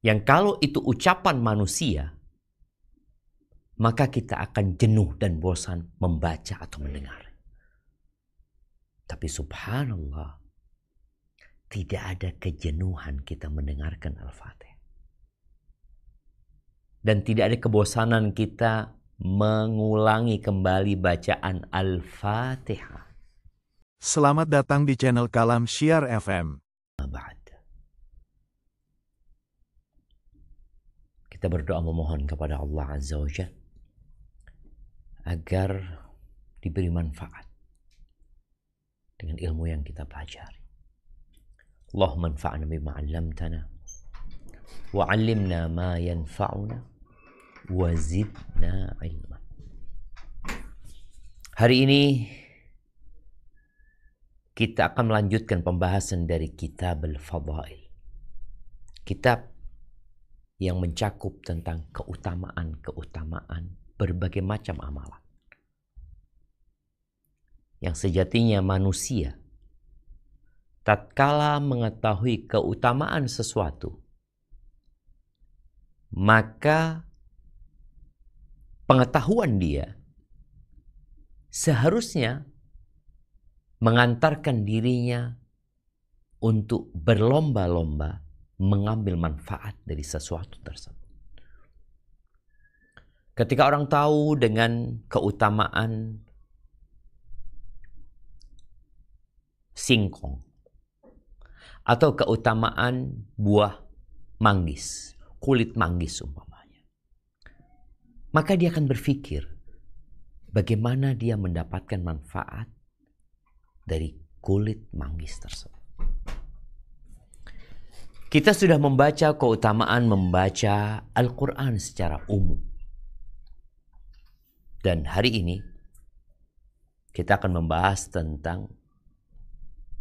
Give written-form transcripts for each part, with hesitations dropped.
yang kalau itu ucapan manusia, maka kita akan jenuh dan bosan membaca atau mendengar. Tapi subhanallah, tidak ada kejenuhan kita mendengarkan Al-Fatihah. Dan tidak ada kebosanan kita mengulangi kembali bacaan Al-Fatihah. Selamat datang di channel Kalam Syiar FM. Kita berdoa memohon kepada Allah Azza wa Jalla agar diberi manfaat dengan ilmu yang kita pelajari. Allahumma anfa'na bima 'allamtana wa 'allimna ma yanfa'una wa zidna 'ilma. Hari ini kita akan melanjutkan pembahasan dari Kitab Al-Fadail. Kitab yang mencakup tentang keutamaan berbagai macam amalan. Yang sejatinya manusia tatkala mengetahui keutamaan sesuatu, maka pengetahuan dia seharusnya mengantarkan dirinya untuk berlomba-lomba mengambil manfaat dari sesuatu tersebut. Ketika orang tahu dengan keutamaan singkong atau keutamaan buah manggis, kulit manggis umpamanya, maka dia akan berpikir bagaimana dia mendapatkan manfaat dari kulit manggis tersebut. Kita sudah membaca keutamaan membaca Al-Quran secara umum. Dan hari ini kita akan membahas tentang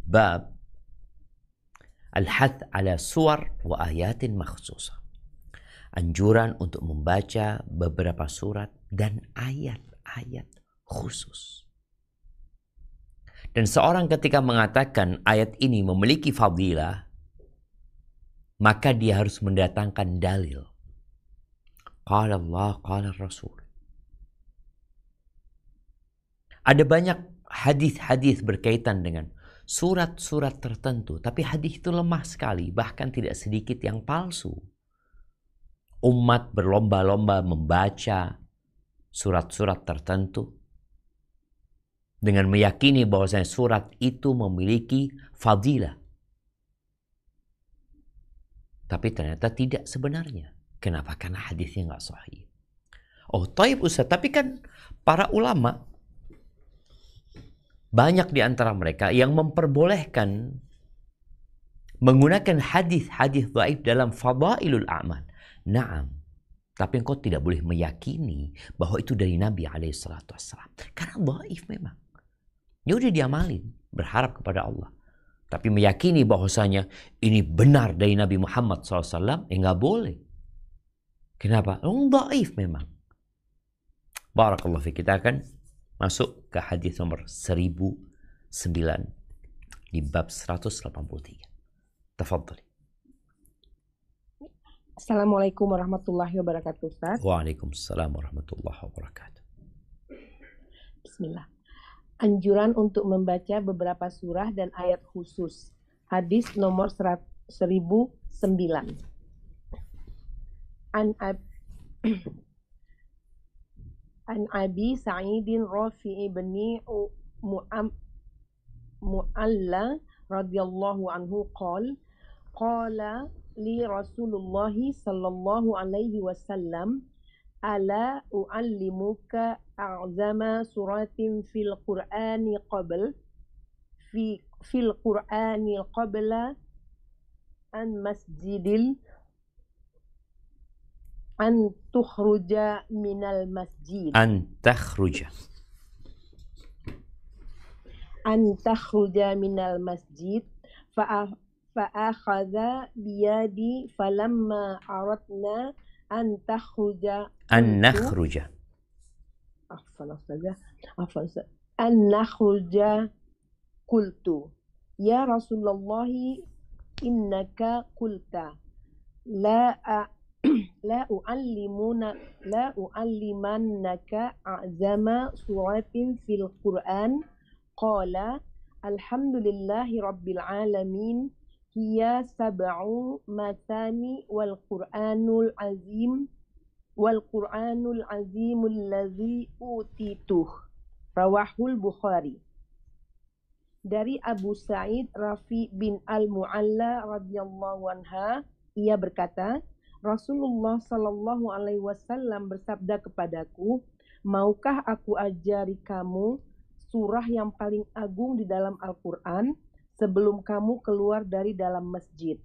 bab Al-Hath ala suwar wa ayatin makhsusah. Anjuran untuk membaca beberapa surat dan ayat-ayat khusus. Dan seorang ketika mengatakan ayat ini memiliki fadilah, maka dia harus mendatangkan dalil. Qala Allah, qala Rasul. Ada banyak hadis-hadis berkaitan dengan surat-surat tertentu, tapi hadis itu lemah sekali, bahkan tidak sedikit yang palsu. Umat berlomba-lomba membaca surat-surat tertentu dengan meyakini bahwasanya surat itu memiliki fadilah. Tapi ternyata tidak sebenarnya. Kenapa? Karena hadisnya nggak sahih. Oh, taib Ustaz, tapi kan para ulama banyak di antara mereka yang memperbolehkan menggunakan hadis-hadis dhaif dalam fadailul a'mal. Naam. Tapi engkau tidak boleh meyakini bahwa itu dari Nabi SAW. Karena dhaif memang. Ya udah diamalin, berharap kepada Allah. Tapi meyakini bahwasanya ini benar dari Nabi Muhammad SAW, nggak boleh. Kenapa? Dhaif memang. Barakallahu fiik. Kita akan masuk ke hadis nomor 1009 di bab 183. Tafadhali. Assalamualaikum warahmatullahi wabarakatuh, Ustaz. Waalaikumsalam warahmatullahi wabarakatuh. Bismillah. Anjuran untuk membaca beberapa surah dan ayat khusus. Hadis nomor 1009. An Abi Sa'idin Rafi'i bin Mu'alla radhiyallahu anhu qala li Rasulullah sallallahu alaihi wasallam ala u'allimuka a'zama suratin fil Qur'ani qabla an masjidil an tukhruja minal masjid An takhruja minal masjid fa'akhadha biyadi falamma aradna an nakhruja qultu ya Rasulullah innaka qulta la a- la u'allimannaka a'zama suratin fil Qur'an qala alhamdulillahi rabbil alamin hiya sab'u matani wal Qur'anul azimul ladzi utituh rawahul Bukhari. Dari Abu Sa'id Rafi bin Al-Mu'alla radhiyallahu anha, ia berkata, Rasulullah sallallahu alaihi wasallam bersabda kepadaku, maukah aku ajari kamu surah yang paling agung di dalam Al-Quran sebelum kamu keluar dari dalam masjid?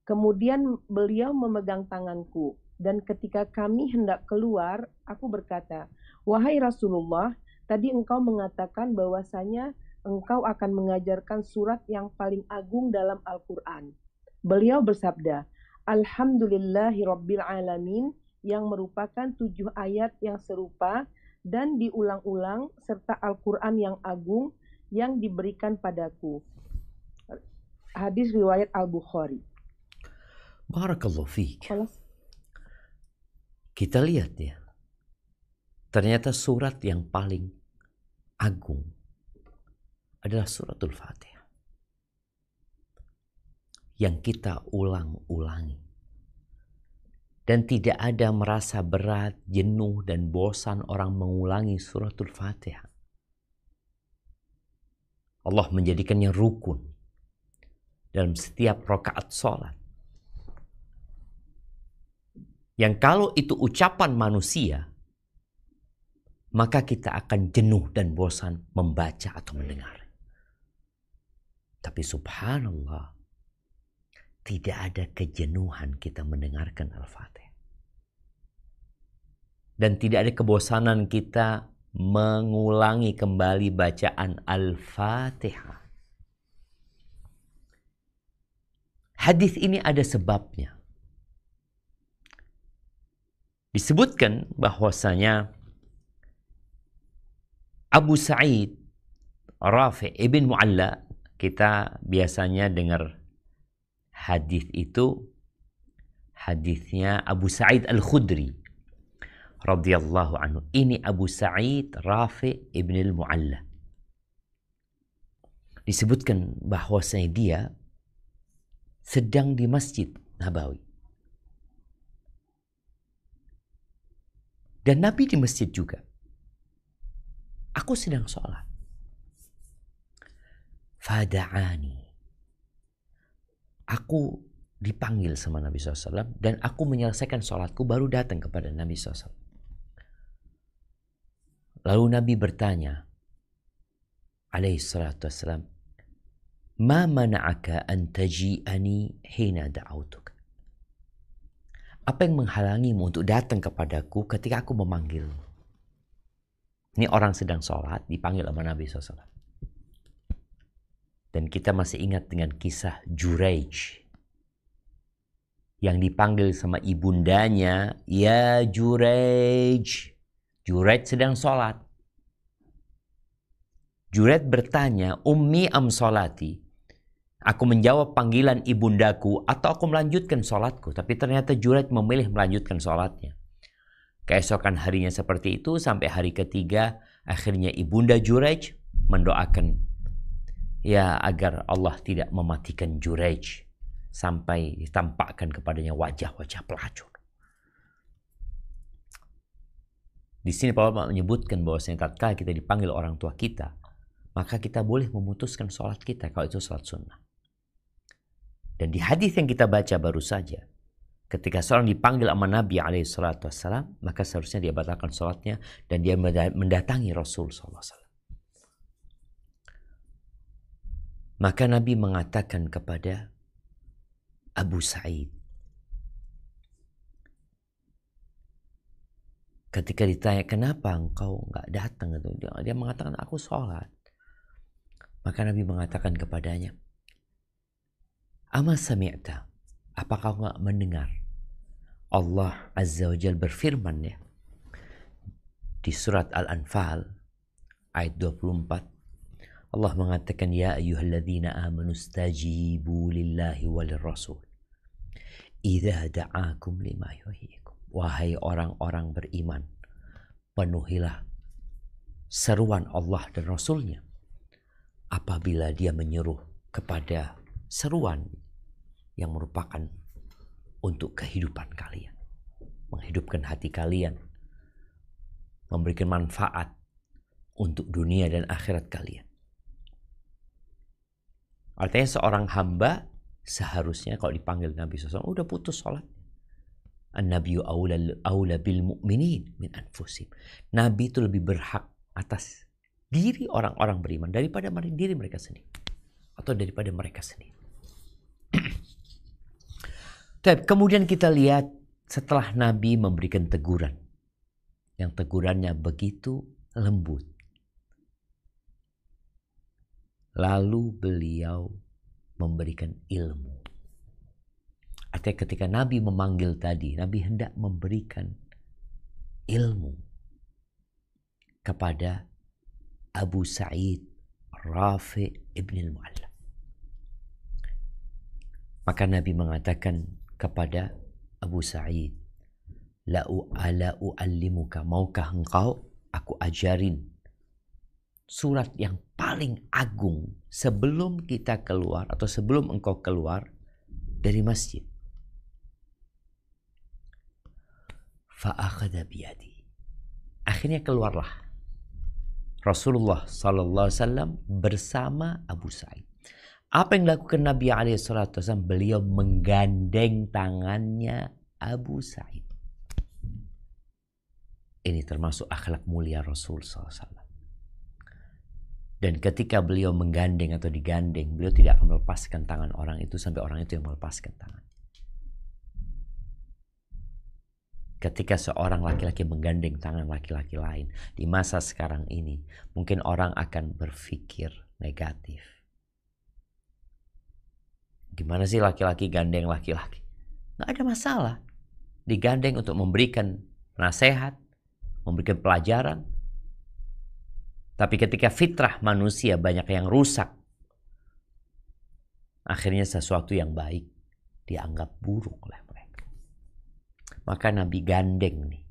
Kemudian beliau memegang tanganku, dan ketika kami hendak keluar, aku berkata, wahai Rasulullah, tadi engkau mengatakan bahwasanya engkau akan mengajarkan surat yang paling agung dalam Al-Quran. Beliau bersabda, Alhamdulillahi Rabbil Alamin, yang merupakan 7 ayat yang serupa dan diulang-ulang, serta Al-Quran yang agung yang diberikan padaku. Hadis riwayat Al-Bukhari. Barakallahu fiik. Kita lihat ya, ternyata surat yang paling agung adalah suratul Fatihah yang kita ulang-ulangi, dan tidak ada merasa berat, jenuh dan bosan orang mengulangi suratul Fatihah. Allah menjadikannya rukun dalam setiap rakaat sholat, yang kalau itu ucapan manusia, maka kita akan jenuh dan bosan membaca atau mendengar. Tapi subhanallah, tidak ada kejenuhan kita mendengarkan Al-Fatihah. Dan tidak ada kebosanan kita mengulangi kembali bacaan Al-Fatihah. Hadis ini ada sebabnya. Disebutkan bahwasanya Abu Sa'id Rafi ibn Mu'alla, kita biasanya dengar hadis itu, hadisnya Abu Sa'id Al-Khudri radhiyallahu anhu. Ini Abu Sa'id Rafi ibn Al-Mu'alla. Disebutkan bahwasanya dia sedang di Masjid Nabawi. Dan Nabi di masjid juga. Aku sedang sholat. Fada'ani. Aku dipanggil sama Nabi SAW dan aku menyelesaikan sholatku baru datang kepada Nabi SAW. Lalu Nabi bertanya, alaihi salatu wassalam, ma mana'aka an taji'ani hina da'autuk. Apa yang menghalangimu untuk datang kepadaku ketika aku memanggil? Ini orang sedang sholat dipanggil sama Nabi SAW. Dan kita masih ingat dengan kisah Juraij yang dipanggil sama ibundanya, ya Juraij. Juraij sedang sholat. Juraij bertanya, ummi am sholati? Aku menjawab panggilan ibundaku atau aku melanjutkan sholatku. Tapi ternyata Juraij memilih melanjutkan sholatnya. Keesokan harinya seperti itu sampai hari ketiga, akhirnya ibunda Juraij mendoakan ya agar Allah tidak mematikan Juraij sampai ditampakkan kepadanya wajah-wajah pelacur. Di sini Pak Bapak menyebutkan bahwasanya tatkala kita dipanggil orang tua kita, maka kita boleh memutuskan sholat kita kalau itu sholat sunnah. Dan di hadis yang kita baca baru saja, ketika seorang dipanggil sama Nabi SAW, maka seharusnya dia batalkan sholatnya dan dia mendatangi Rasul SAW. Maka Nabi mengatakan kepada Abu Sa'id, ketika ditanya kenapa engkau nggak datang, dia mengatakan aku sholat. Maka Nabi mengatakan kepadanya, Ama sami'ta, apakah kau nggak mendengar Allah Azza wa Jalla berfirman ya di surat Al-Anfal ayat 24, Allah mengatakan, ya ayyuhalladzina amanu stajibu lillahi walir rasul idza da'akum lima yuhyikum. Wahai orang-orang beriman, penuhilah seruan Allah dan Rasul-Nya apabila dia menyuruh kepada seruan yang merupakan untuk kehidupan kalian, menghidupkan hati kalian, memberikan manfaat untuk dunia dan akhirat kalian. Artinya seorang hamba seharusnya kalau dipanggil Nabi SAW udah putus sholat. An-nabiyyu aula bil mu'minin min anfusihim. Nabi itu lebih berhak atas diri orang-orang beriman daripada diri mereka sendiri atau daripada mereka sendiri. Kemudian kita lihat setelah Nabi memberikan teguran, yang tegurannya begitu lembut, lalu beliau memberikan ilmu. Artinya ketika Nabi memanggil tadi, Nabi hendak memberikan ilmu kepada Abu Sa'id Rafi' ibn al-Mu'alla. Maka Nabi mengatakan kepada Abu Sa'id, ala u'allimuka, maukah engkau aku ajarin surat yang paling agung sebelum kita keluar atau sebelum engkau keluar dari masjid. Fa'akhadha biyadi. Akhirnya keluarlah Rasulullah SAW bersama Abu Sa'id. Apa yang dilakukan Nabi SAW? Beliau menggandeng tangannya Abu Sa'id. Ini termasuk akhlak mulia Rasul SAW. Dan ketika beliau menggandeng atau digandeng, beliau tidak akan melepaskan tangan orang itu sampai orang itu yang melepaskan tangan. Ketika seorang laki-laki menggandeng tangan laki-laki lain di masa sekarang ini, mungkin orang akan berpikir negatif. Gimana sih laki-laki gandeng laki-laki? Nggak ada masalah. Digandeng untuk memberikan nasihat, memberikan pelajaran. Tapi ketika fitrah manusia banyak yang rusak, akhirnya sesuatu yang baik dianggap buruk oleh mereka. Maka Nabi gandeng nih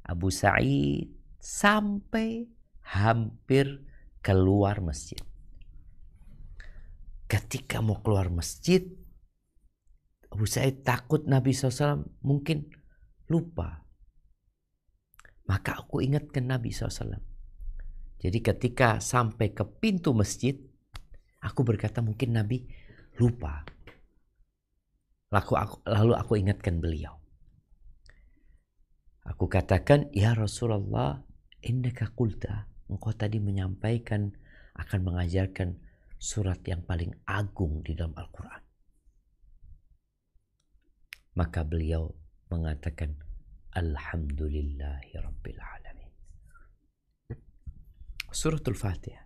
Abu Sa'id sampai hampir keluar masjid. Ketika mau keluar masjid, Abu Sa'id takut Nabi SAW mungkin lupa. Maka aku ingatkan Nabi SAW. Jadi ketika sampai ke pintu masjid, aku berkata mungkin Nabi lupa. Lalu aku ingatkan beliau. Aku katakan, ya Rasulullah, innaka qulta, engkau tadi menyampaikan akan mengajarkan surat yang paling agung di dalam Al-Quran. Maka beliau mengatakan, Alhamdulillahi Rabbil Alamin. Suratul Fatihah.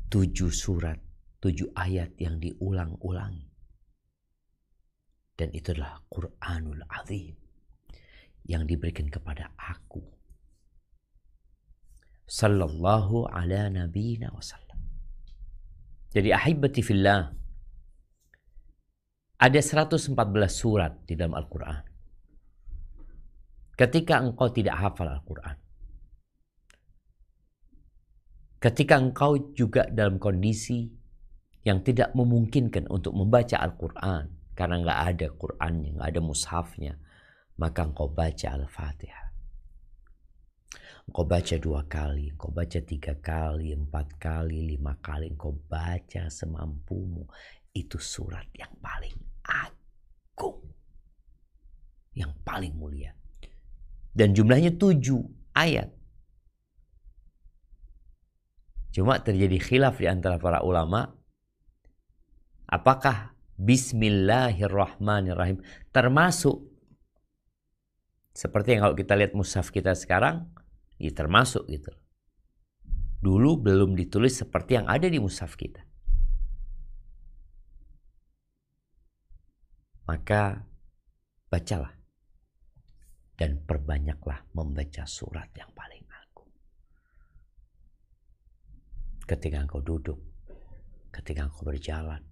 7 surat, 7 ayat yang diulang-ulangi. Dan itu adalah Quranul Azim yang diberikan kepada aku. Sallallahu ala nabiyina wasallam. Jadi ahibati fillah, ada 114 surat di dalam Al-Quran. Ketika engkau tidak hafal Al-Quran, ketika engkau juga dalam kondisi yang tidak memungkinkan untuk membaca Al-Quran, karena nggak ada Qurannya, nggak ada mushafnya, maka engkau baca Al-Fatihah. Engkau baca 2 kali, engkau baca 3 kali, 4 kali, 5 kali, engkau baca semampumu. Itu surat yang paling agung, yang paling mulia. Dan jumlahnya 7 ayat. Cuma terjadi khilaf di antara para ulama, apakah Bismillahirrahmanirrahim termasuk seperti yang kalau kita lihat mushaf kita sekarang, ya termasuk gitu. Dulu belum ditulis seperti yang ada di mushaf kita. Maka bacalah dan perbanyaklah membaca surat yang paling agung. Ketika engkau duduk, ketika engkau berjalan,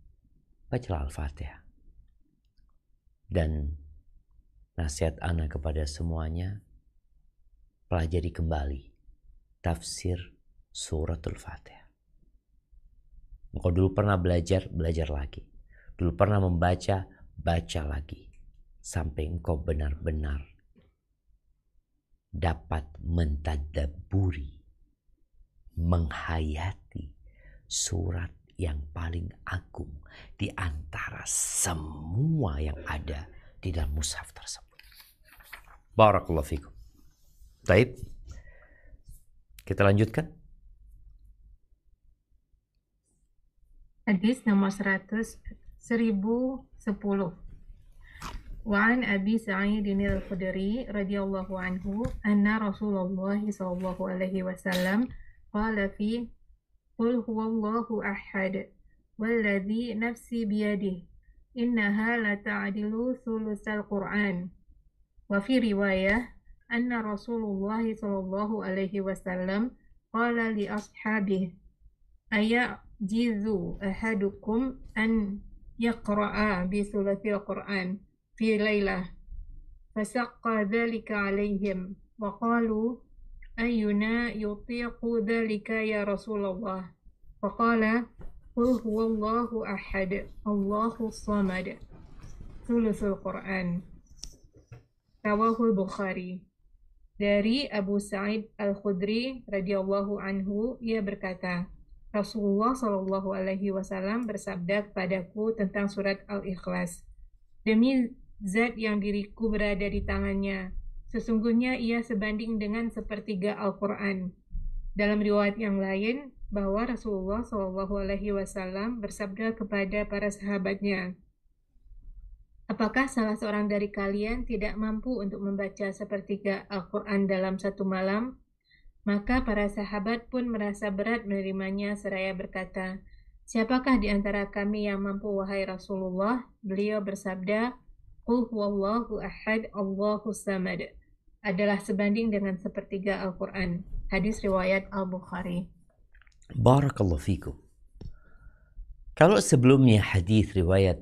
bacalah Al-Fatihah. Dan nasihat ana kepada semuanya, pelajari kembali tafsir suratul Fatihah. Engkau dulu pernah belajar, belajar lagi. Dulu pernah membaca, baca lagi. Sampai engkau benar-benar dapat mentadabburi, menghayati surat yang paling agung di antara semua yang ada di dalam mushaf tersebut. Barakallahu fikum. Baik. Kita lanjutkan. Hadis nomor 1010. Wa an Abi Sa'id al-Khudri radhiyallahu anhu anna Rasulullah sallallahu alaihi wasallam qala fi qul huwallahu ahad walladhi nafsi biyadihi innaha la ta'dilu thulusal Qur'an. Wa fi riwayah anna Rasulullah sallallahu alaihi wasallam qala li ashabihi ayajizu ahadukum an yaqra'a bi thulathil Qur'an fi laylah fasaqqa dhalika alaihim wa qalu ayyuna yutiqu dhalika ya Rasulullah faqala qul huwallahu ahad Allahu samad thuluthul Qur'an. Rawahul Bukhari. Dari Abu Sa'id al-Khudri radhiyallahu anhu, ia berkata, Rasulullah Shallallahu alaihi wasallam bersabda kepadaku tentang surat Al-Ikhlas, demi zat yang diriku berada di tangannya, sesungguhnya ia sebanding dengan sepertiga Al-Quran. Dalam riwayat yang lain, bahwa Rasulullah Shallallahu alaihi wasallam bersabda kepada para sahabatnya, apakah salah seorang dari kalian tidak mampu untuk membaca sepertiga Al-Quran dalam satu malam? Maka para sahabat pun merasa berat menerimanya seraya berkata, siapakah di antara kami yang mampu wahai Rasulullah? Beliau bersabda, Qul huwallahu ahad Allahu samad adalah sebanding dengan sepertiga Al-Quran. Hadis riwayat Al-Bukhari. Barakallahu fikum. Kalau sebelumnya hadis riwayat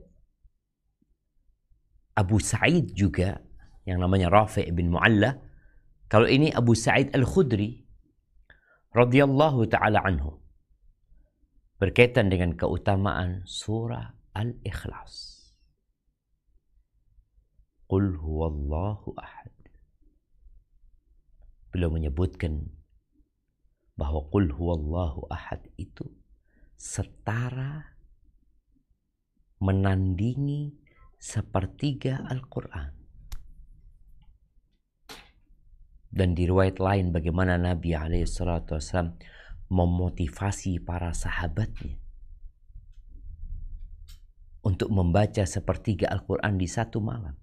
Abu Sa'id juga yang namanya Rafi' bin Mu'alla, kalau ini Abu Sa'id al-Khudri radhiyallahu ta'ala anhu berkaitan dengan keutamaan surah Al-Ikhlas. Qul huwallahu ahad. Beliau menyebutkan bahwa Qul huwallahu ahad itu setara menandingi sepertiga Al-Quran. Dan di riwayat lain bagaimana Nabi SAW memotivasi para sahabatnya untuk membaca sepertiga Al-Quran di satu malam.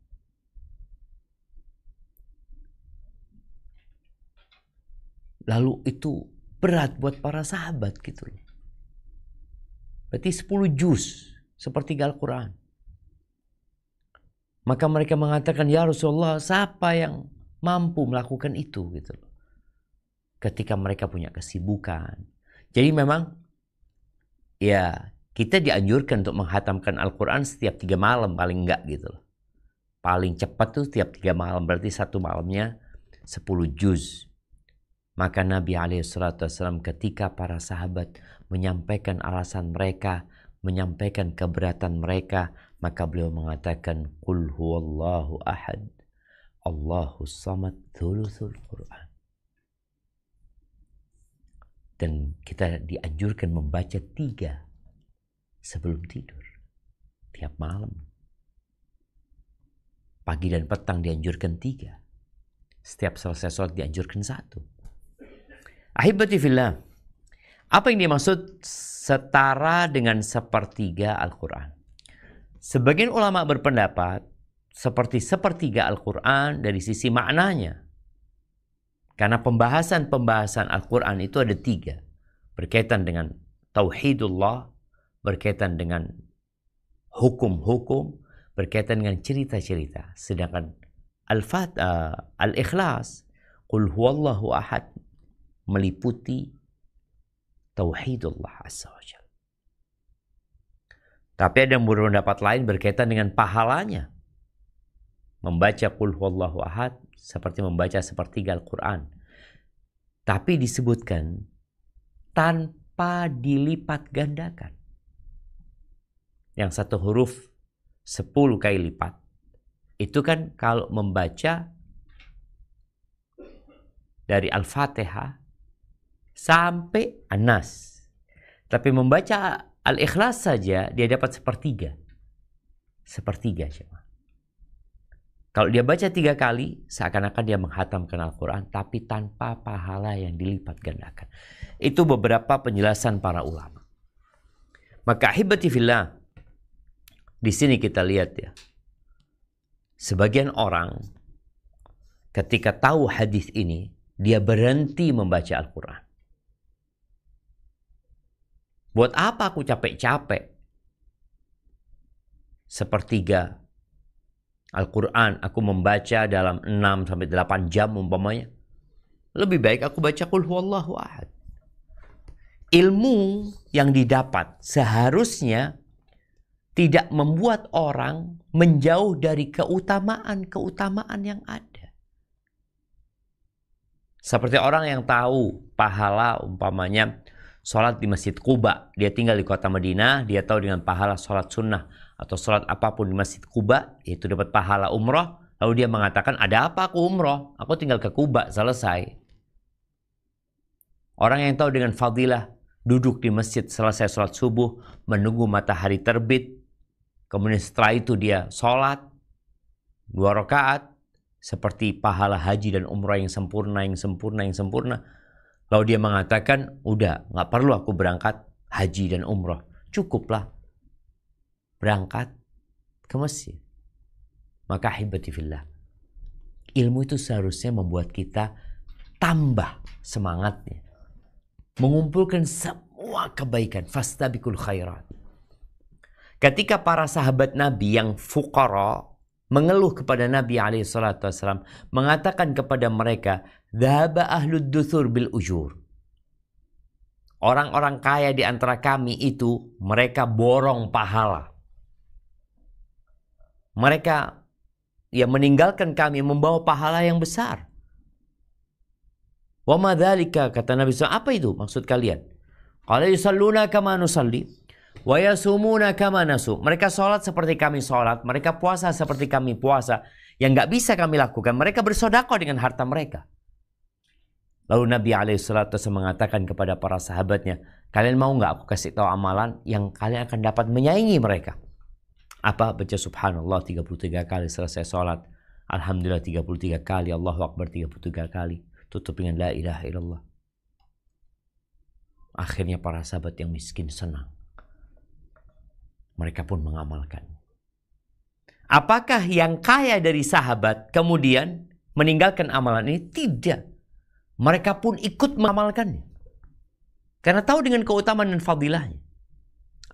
Lalu itu berat buat para sahabat gitu loh. Berarti 10 juz sepertiga Al-Quran. Maka mereka mengatakan, ya Rasulullah, siapa yang mampu melakukan itu gitu loh. Ketika mereka punya kesibukan. Jadi memang ya kita dianjurkan untuk menghatamkan Al-Quran setiap 3 malam paling enggak gitu loh. Paling cepat tuh setiap 3 malam, berarti satu malamnya 10 juz. Maka Nabi SAW ketika para sahabat menyampaikan alasan mereka, menyampaikan keberatan mereka, maka beliau mengatakan, Qul huwallahu ahad, Allahu samad, thuluthul Quran. Dan kita dianjurkan membaca 3 sebelum tidur. Tiap malam. Pagi dan petang dianjurkan 3. Setiap selesai sholat dianjurkan 1. Ahibati fillah, apa yang dimaksud setara dengan sepertiga Al-Quran? Sebagian ulama berpendapat seperti sepertiga Al-Quran dari sisi maknanya. Karena pembahasan Al-Quran itu ada 3. Berkaitan dengan tauhidullah, berkaitan dengan hukum-hukum, berkaitan dengan cerita-cerita. Sedangkan Al-Ikhlas, Qul huwallahu ahad, meliputi tauhidullah azza wa jalla. Tapi ada yang berpendapat lain berkaitan dengan pahalanya. Membaca Qul huwallahu ahad seperti membaca sepertiga Al-Quran. Tapi disebutkan tanpa dilipat gandakan. Yang satu huruf 10 kali lipat. Itu kan kalau membaca dari Al-Fatihah sampai An-Nas. Tapi membaca Al-Ikhlas saja dia dapat sepertiga. Sepertiga cuma. Kalau dia baca 3 kali, seakan-akan dia menghatamkan Al-Quran, tapi tanpa pahala yang dilipat gandakan. Itu beberapa penjelasan para ulama. Maka ahibati fillah, di sini kita lihat ya, sebagian orang ketika tahu hadis ini, dia berhenti membaca Al-Quran. Buat apa aku capek-capek sepertiga Al-Quran aku membaca dalam 6-8 jam umpamanya. Lebih baik aku baca Qul huwallahu ahad. Ilmu yang didapat seharusnya tidak membuat orang menjauh dari keutamaan-keutamaan yang ada. Seperti orang yang tahu pahala umpamanya sholat di Masjid Quba. Dia tinggal di kota Madinah, dia tahu dengan pahala sholat sunnah atau sholat apapun di Masjid Quba, itu dapat pahala umroh. Lalu dia mengatakan, ada apa aku umroh? Aku tinggal ke Quba, selesai. Orang yang tahu dengan fadilah, duduk di masjid selesai sholat subuh, menunggu matahari terbit, kemudian setelah itu dia sholat 2 rakaat, seperti pahala haji dan umrah yang sempurna. Lalu dia mengatakan, udah, nggak perlu aku berangkat haji dan umrah. Cukuplah berangkat ke masjid. Maka ahibati fillah, ilmu itu seharusnya membuat kita tambah semangatnya. Mengumpulkan semua kebaikan. Fastabiqul khairat. Ketika para sahabat Nabi yang fuqara mengeluh kepada Nabi SAW, mengatakan kepada mereka, dhaba ahlud duthur bil ujur. Orang-orang kaya di antara kami itu, mereka borong pahala. Mereka yang meninggalkan kami membawa pahala yang besar. Wa ma dzalika, kata Nabi SAW, apa itu maksud kalian? Qala yusalluna kama nusalli wa yasumuna kama nasum. Mereka sholat seperti kami sholat, mereka puasa seperti kami puasa. Yang nggak bisa kami lakukan, mereka bersedekah dengan harta mereka. Lalu Nabi SAW mengatakan kepada para sahabatnya, kalian mau nggak aku kasih tahu amalan yang kalian akan dapat menyaingi mereka? Apa? Baca subhanallah 33 kali selesai sholat. Alhamdulillah 33 kali. Allahu Akbar 33 kali. Tutup dengan la ilaha illallah. Akhirnya para sahabat yang miskin senang. Mereka pun mengamalkan. Apakah yang kaya dari sahabat kemudian meninggalkan amalan ini? Tidak. Mereka pun ikut mengamalkannya. Karena tahu dengan keutamaan dan fadilahnya.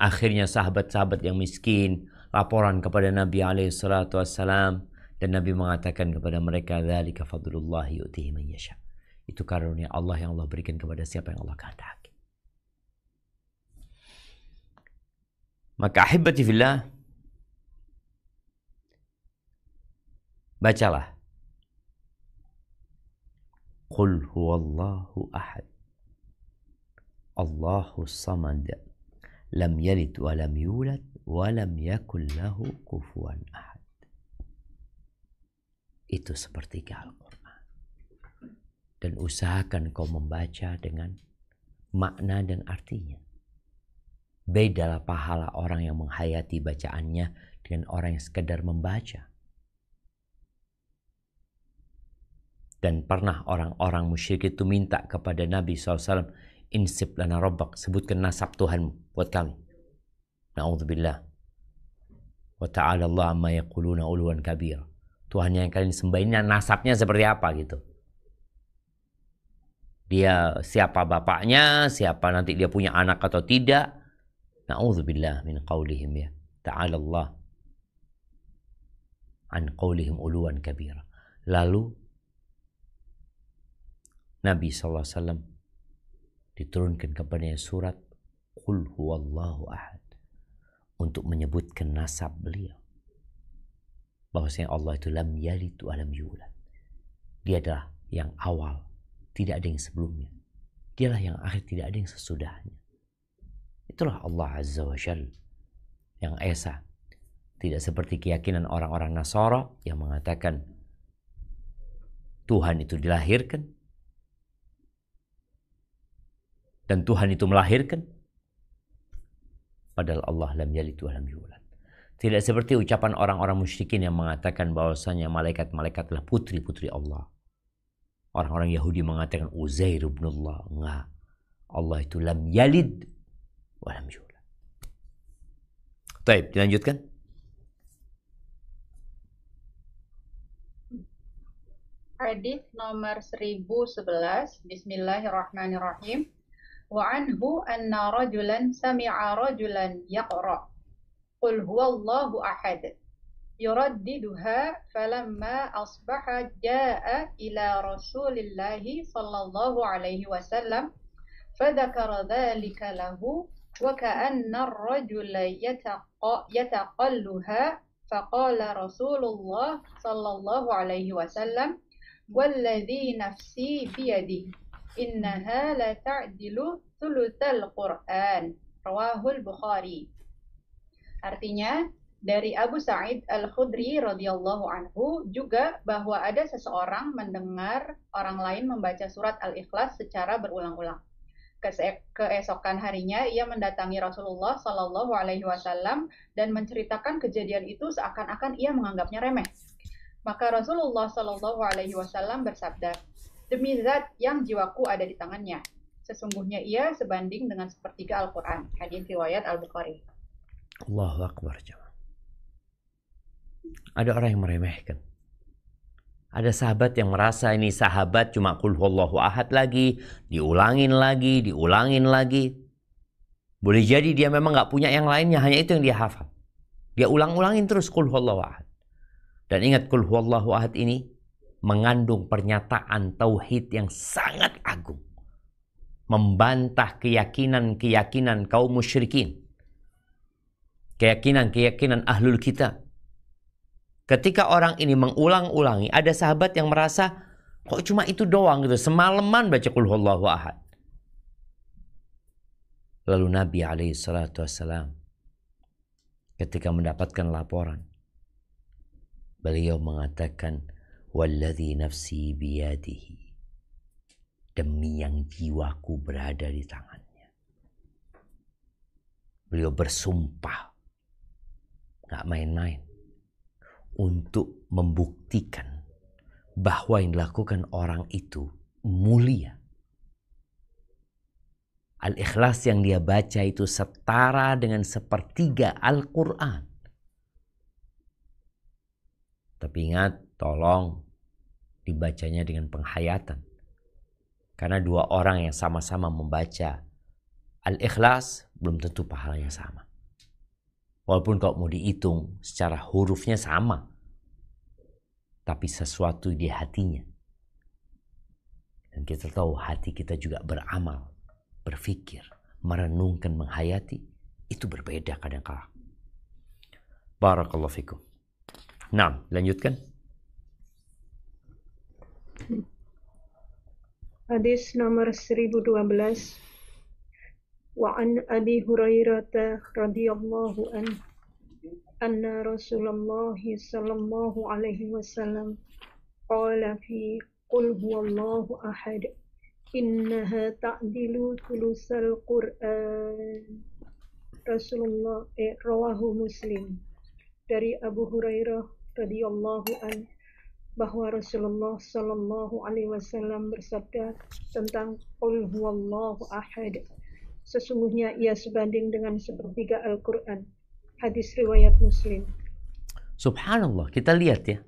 Akhirnya sahabat-sahabat yang miskin laporan kepada Nabi SAW, dan Nabi mengatakan kepada mereka, dzalika fadlullah yu'tihi man yasha. Itu karunia Allah yang Allah berikan kepada siapa yang Allah kehendaki. Maka ahibati fillah, bacalah Qul huwallahu ahad, Allahus samad, lam yalid wa lam yulad walam yakul lahu kufuwan ahad. Itu sepertiga Al-Quran. Dan usahakan kau membaca dengan makna dan artinya. Bedalah pahala orang yang menghayati bacaannya dengan orang yang sekedar membaca. Dan pernah orang-orang musyrik itu minta kepada Nabi SAW, insib lana rabbak, sebutkan nasab Tuhanmu buat kami. Na'udzubillah. Wa ta'ala Allah amma yaquluna uluwan kabir. Tuhan yang kalian sembah ini nasabnya seperti apa gitu. Dia siapa bapaknya, siapa nanti dia punya anak atau tidak. Na'udzubillah min qawlihim ya. Ta'ala Allah an qawlihim uluwan kabir. Lalu Nabi SAW diturunkan kepadanya surat Qul huwallahu ahad untuk menyebutkan nasab beliau, bahwasanya Allah itu lam yalid wa lam yulad. Dia adalah yang awal, tidak ada yang sebelumnya. Dialah yang akhir, tidak ada yang sesudahnya. Itulah Allah Azza wa Jalla yang esa. Tidak seperti keyakinan orang-orang Nasara yang mengatakan Tuhan itu dilahirkan dan Tuhan itu melahirkan. Padahal Allah lam yalid wa lam yulad. Tidak seperti ucapan orang-orang musyrikin yang mengatakan bahwasanya malaikat-malaikat adalah putri-putri Allah. Orang-orang Yahudi mengatakan Uzair ibn Allah. Enggak. Allah itu lam yalid wa lam yulad. Baik, dilanjutkan. Hadis nomor 1011. Bismillahirrahmanirrahim. Wa anhu anna rajulan sami'a rajulan yaqra' Qul huwallahu ahad yuraddiduha falamma asbaha jaa'a ila rasulillahi sallallahu alaihi wasallam fadhakara dhalika lahu wa ka'anna ar-rajula yataqalluha faqala Rasulullah sallallahu alaihi wasallam walladhi nafsi biyadihi innaha la ta'dilu thulutsal Qur'an rawahul Bukhari. Artinya dari Abu Sa'id Al-Khudri radhiyallahu anhu juga bahwa ada seseorang mendengar orang lain membaca surat Al-Ikhlas secara berulang-ulang. Keesokan harinya ia mendatangi Rasulullah Sallallahu Alaihi Wasallam dan menceritakan kejadian itu seakan-akan ia menganggapnya remeh. Maka Rasulullah Sallallahu Alaihi Wasallam bersabda, demi zat yang jiwaku ada di tangannya, sesungguhnya ia sebanding dengan sepertiga Al-Quran. Hadis riwayat Al-Bukhari. Allahu Akbar. Ada orang yang meremehkan. Ada sahabat yang merasa ini sahabat cuma qul huwallahu ahad lagi, diulangin lagi. Boleh jadi dia memang nggak punya yang lainnya, hanya itu yang dia hafal. Dia ulang-ulangin terus qul huwallahu ahad. Dan ingat qul huwallahu ahad ini mengandung pernyataan tauhid yang sangat agung. Membantah keyakinan kaum musyrikin. Keyakinan ahlul kitab. Ketika orang ini mengulang-ulangi, ada sahabat yang merasa kok cuma itu doang gitu, semalaman baca qul huwallahu ahad. Lalu Nabi alaihi salatu wassalam ketika mendapatkan laporan, beliau mengatakan walladzi nafsi biyadihi, demi yang jiwaku berada di tangannya. Beliau bersumpah nggak main-main untuk membuktikan bahwa yang dilakukan orang itu mulia. Al-Ikhlas yang dia baca itu setara dengan sepertiga Al-Quran. Tapi ingat, tolong dibacanya dengan penghayatan. Karena dua orang yang sama-sama membaca Al-Ikhlas belum tentu pahalanya sama. Walaupun kalau mau dihitung secara hurufnya sama. Tapi sesuatu di hatinya. Dan kita tahu hati kita juga beramal, berpikir, merenungkan, menghayati. Itu berbeda kadang-kala. Barakallahu fikum. Nah, lanjutkan. Hadis nomor 1012. Wa an Abi Hurairah radhiyallahu anhu anna Rasulullah sallallahu alaihi wasallam qala fi qul huwallahu ahad innaha ta'dilu thulusal Qur'an. Rasulullah rawahu Muslim. Dari Abu Hurairah radhiyallahu anhu bahwa Rasulullah sallallahu alaihi wasallam bersabda tentang qul huwallahu ahad, sesungguhnya ia sebanding dengan sepertiga Al-Quran. Hadis riwayat Muslim. Subhanallah, kita lihat ya.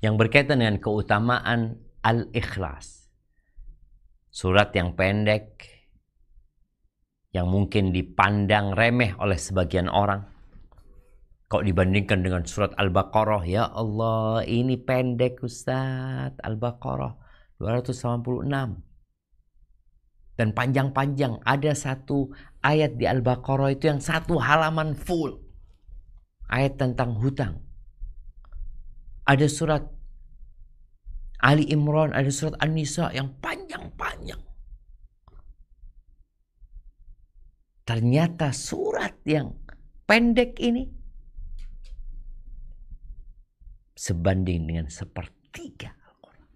Yang berkaitan dengan keutamaan Al-Ikhlas. Surat yang pendek, yang mungkin dipandang remeh oleh sebagian orang. Kalau dibandingkan dengan surat Al-Baqarah, ya Allah, ini pendek Ustaz. Al-Baqarah 286. Dan panjang-panjang, ada satu ayat di Al-Baqarah itu yang satu halaman full. ayat tentang hutang. Ada surat Ali Imran, ada surat An-Nisa yang panjang-panjang. Ternyata surat yang pendek ini sebanding dengan sepertiga Al-Quran.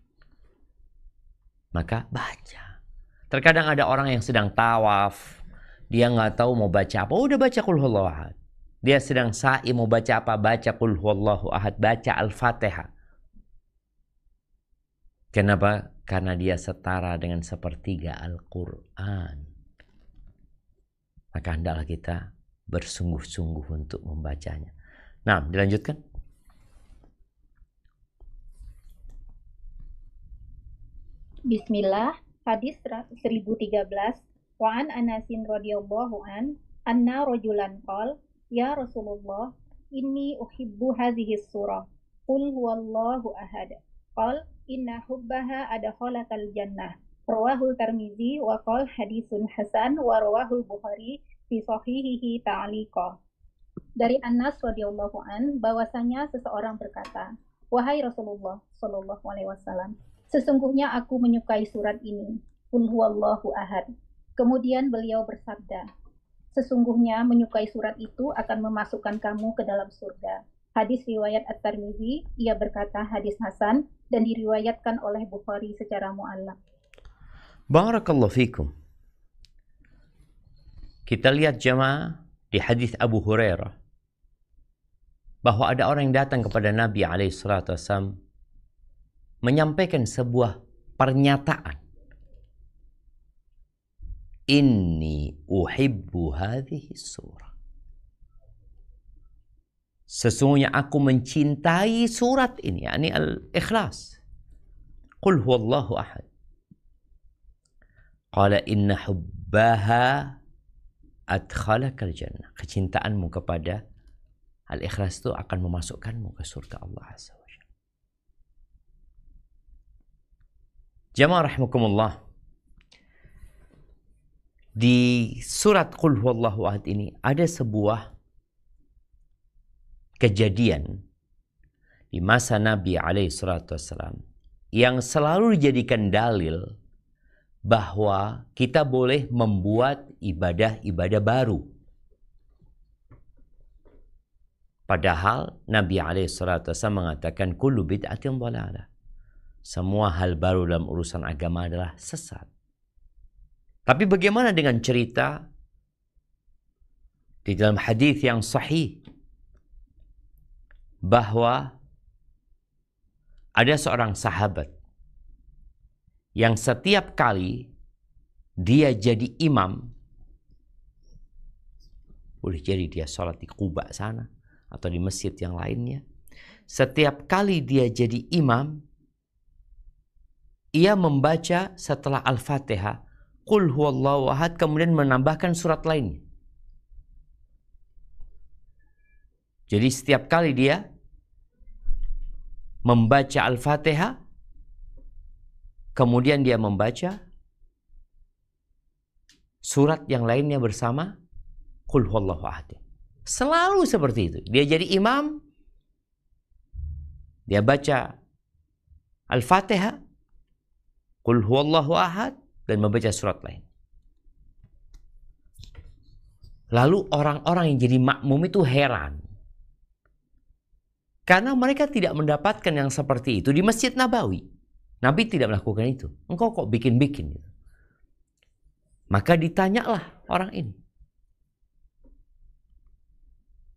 Maka baca. Terkadang ada orang yang sedang tawaf, dia nggak tahu mau baca apa, udah baca Qul Huwallahu Ahad. Dia sedang sa'i mau baca apa, baca Qul Huwallahu Ahad, baca Al-Fatihah. Kenapa? Karena dia setara dengan sepertiga Al-Quran. Maka hendaklah kita bersungguh-sungguh untuk membacanya. Nah, dilanjutkan. Bismillah, hadis 1013. Wa an Anasin radhiyallahu anna rajulan qala, ya Rasulullah, inni uhibbu hadhihi surah. Qul huwallahu ahad. Qal inna hubbaha adkhalakal jannah. Rawahul Tirmizi wa qala hadisun hasan wa rawahul Bukhari fi sahihihi ta'liqa. Dari Anas radhiyallahu bahwasanya seseorang berkata, wahai Rasulullah sallallahu alaihi wasallam, sesungguhnya aku menyukai surat ini, Qul huwallahu ahad. Kemudian beliau bersabda, sesungguhnya menyukai surat itu akan memasukkan kamu ke dalam surga. Hadis riwayat At-Tirmizi, ia berkata hadis hasan dan diriwayatkan oleh Bukhari secara mu'allaq. Barakallahu fikum. Kita lihat jemaah di hadis Abu Hurairah bahwa ada orang yang datang kepada Nabi SAW menyampaikan sebuah pernyataan. Inni uhibbu hadhihi surah. Sesungguhnya aku mencintai surat ini, yakni Al-Ikhlas. Qul huwallahu ahad. Qala inna hubbaha adkhalakal jannah. Kecintaanmu kepada Al-Ikhlas itu akan memasukkanmu ke surga Allah Azza wa Jalla. Jamaah rahimakumullah. Di surat Qul huwallahu ahad ini ada sebuah kejadian di masa Nabi SAW yang selalu dijadikan dalil bahwa kita boleh membuat ibadah-ibadah baru. Padahal Nabi SAW mengatakan kullu bid'atin dhalalah. Semua hal baru dalam urusan agama adalah sesat. Tapi bagaimana dengan cerita di dalam hadis yang sahih bahwa ada seorang sahabat yang setiap kali dia jadi imam, boleh jadi dia sholat di Quba sana atau di masjid yang lainnya, setiap kali dia jadi imam, ia membaca setelah Al-Fatihah Qul huwallahu ahad, kemudian menambahkan surat lainnya. Jadi setiap kali dia membaca Al-Fatihah, kemudian dia membaca surat yang lainnya bersama Qul huwallahu ahad. Selalu seperti itu. Dia jadi imam, dia baca Al-Fatihah, Qul huwallahu ahad, dan membaca surat lain. Lalu orang-orang yang jadi makmum itu heran. Karena mereka tidak mendapatkan yang seperti itu di Masjid Nabawi. Nabi tidak melakukan itu. Engkau kok bikin-bikin? Maka ditanyalah orang ini.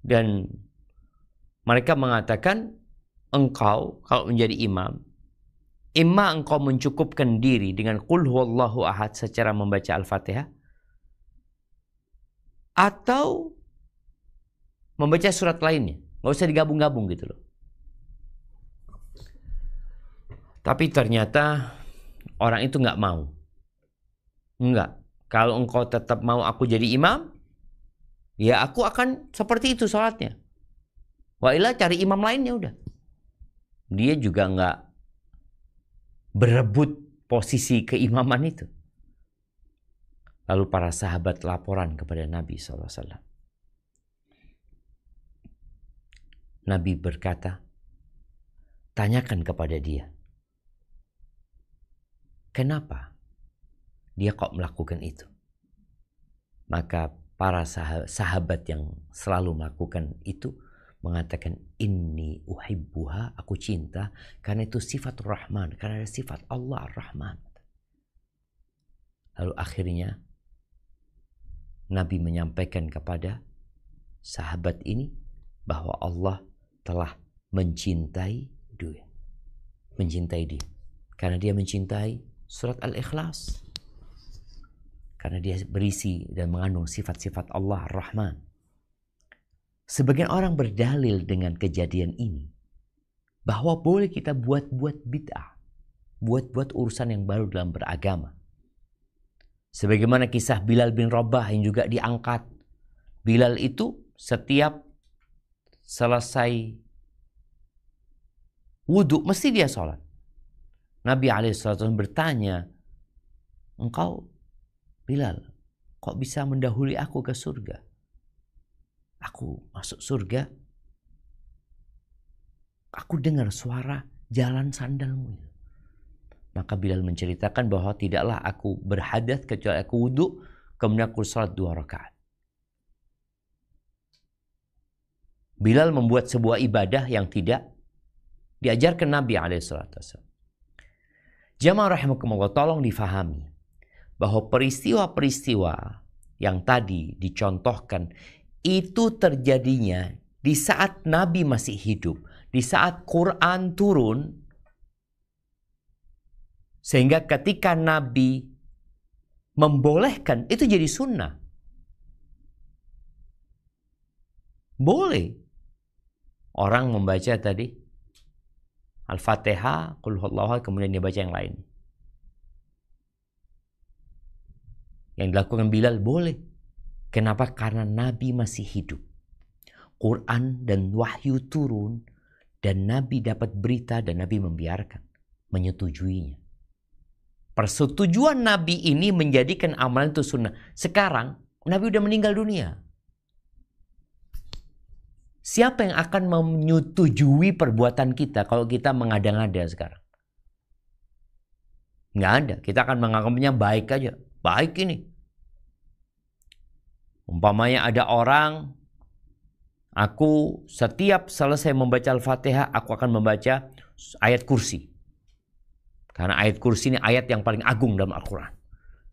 Dan mereka mengatakan, engkau kalau menjadi imam, imma engkau mencukupkan diri dengan Qul huwallahu ahad secara membaca Al-Fatihah, atau membaca surat lainnya. Nggak usah digabung-gabung gitu loh. Tapi ternyata orang itu nggak mau. Enggak. Kalau engkau tetap mau aku jadi imam, ya aku akan seperti itu sholatnya. Wa illa cari imam lainnya udah. Dia juga nggak berebut posisi keimaman itu. Lalu para sahabat laporan kepada Nabi SAW. Nabi berkata, tanyakan kepada dia, kenapa dia kok melakukan itu? Maka para sahabat yang selalu melakukan itu mengatakan, inni uhibbuha, aku cinta karena itu sifat Rahman, karena ada sifat Allah Ar-Rahman. Lalu akhirnya Nabi menyampaikan kepada sahabat ini bahwa Allah telah mencintai dia. Mencintai dia. Karena dia mencintai surat Al-Ikhlas. Karena dia berisi dan mengandung sifat-sifat Allah Ar-Rahman. Sebagian orang berdalil dengan kejadian ini bahwa boleh kita buat-buat bid'ah, buat-buat urusan yang baru dalam beragama. Sebagaimana kisah Bilal bin Rabah yang juga diangkat. Bilal itu setiap selesai wudhu mesti dia sholat. Nabi SAW bertanya, engkau Bilal, kok bisa mendahului aku ke surga? Aku masuk surga, aku dengar suara jalan sandalmu. Maka Bilal menceritakan bahwa tidaklah aku berhadas kecuali aku wudhu, kemudian aku salat 2 rakaat. Bilal membuat sebuah ibadah yang tidak diajarkan Nabi SAW. Jamaah rahimakumullah, tolong difahami bahwa peristiwa-peristiwa yang tadi dicontohkan itu terjadinya di saat Nabi masih hidup, di saat Quran turun, sehingga ketika Nabi membolehkan itu jadi sunnah. Boleh orang membaca tadi Al-Fatihah, Qul huwallahu ahad, kemudian dia baca yang lain. Yang dilakukan Bilal boleh. Kenapa? Karena Nabi masih hidup. Quran dan wahyu turun dan Nabi dapat berita dan Nabi membiarkan, menyetujuinya. Persetujuan Nabi ini menjadikan amalan itu sunnah. Sekarang Nabi udah meninggal dunia. Siapa yang akan menyetujui perbuatan kita kalau kita mengada-ngada sekarang? Nggak ada. Kita akan menganggapnya baik aja. Baik ini. Umpamanya ada orang, aku setiap selesai membaca Al-Fatihah, aku akan membaca ayat kursi. Karena ayat kursi ini ayat yang paling agung dalam Al-Quran.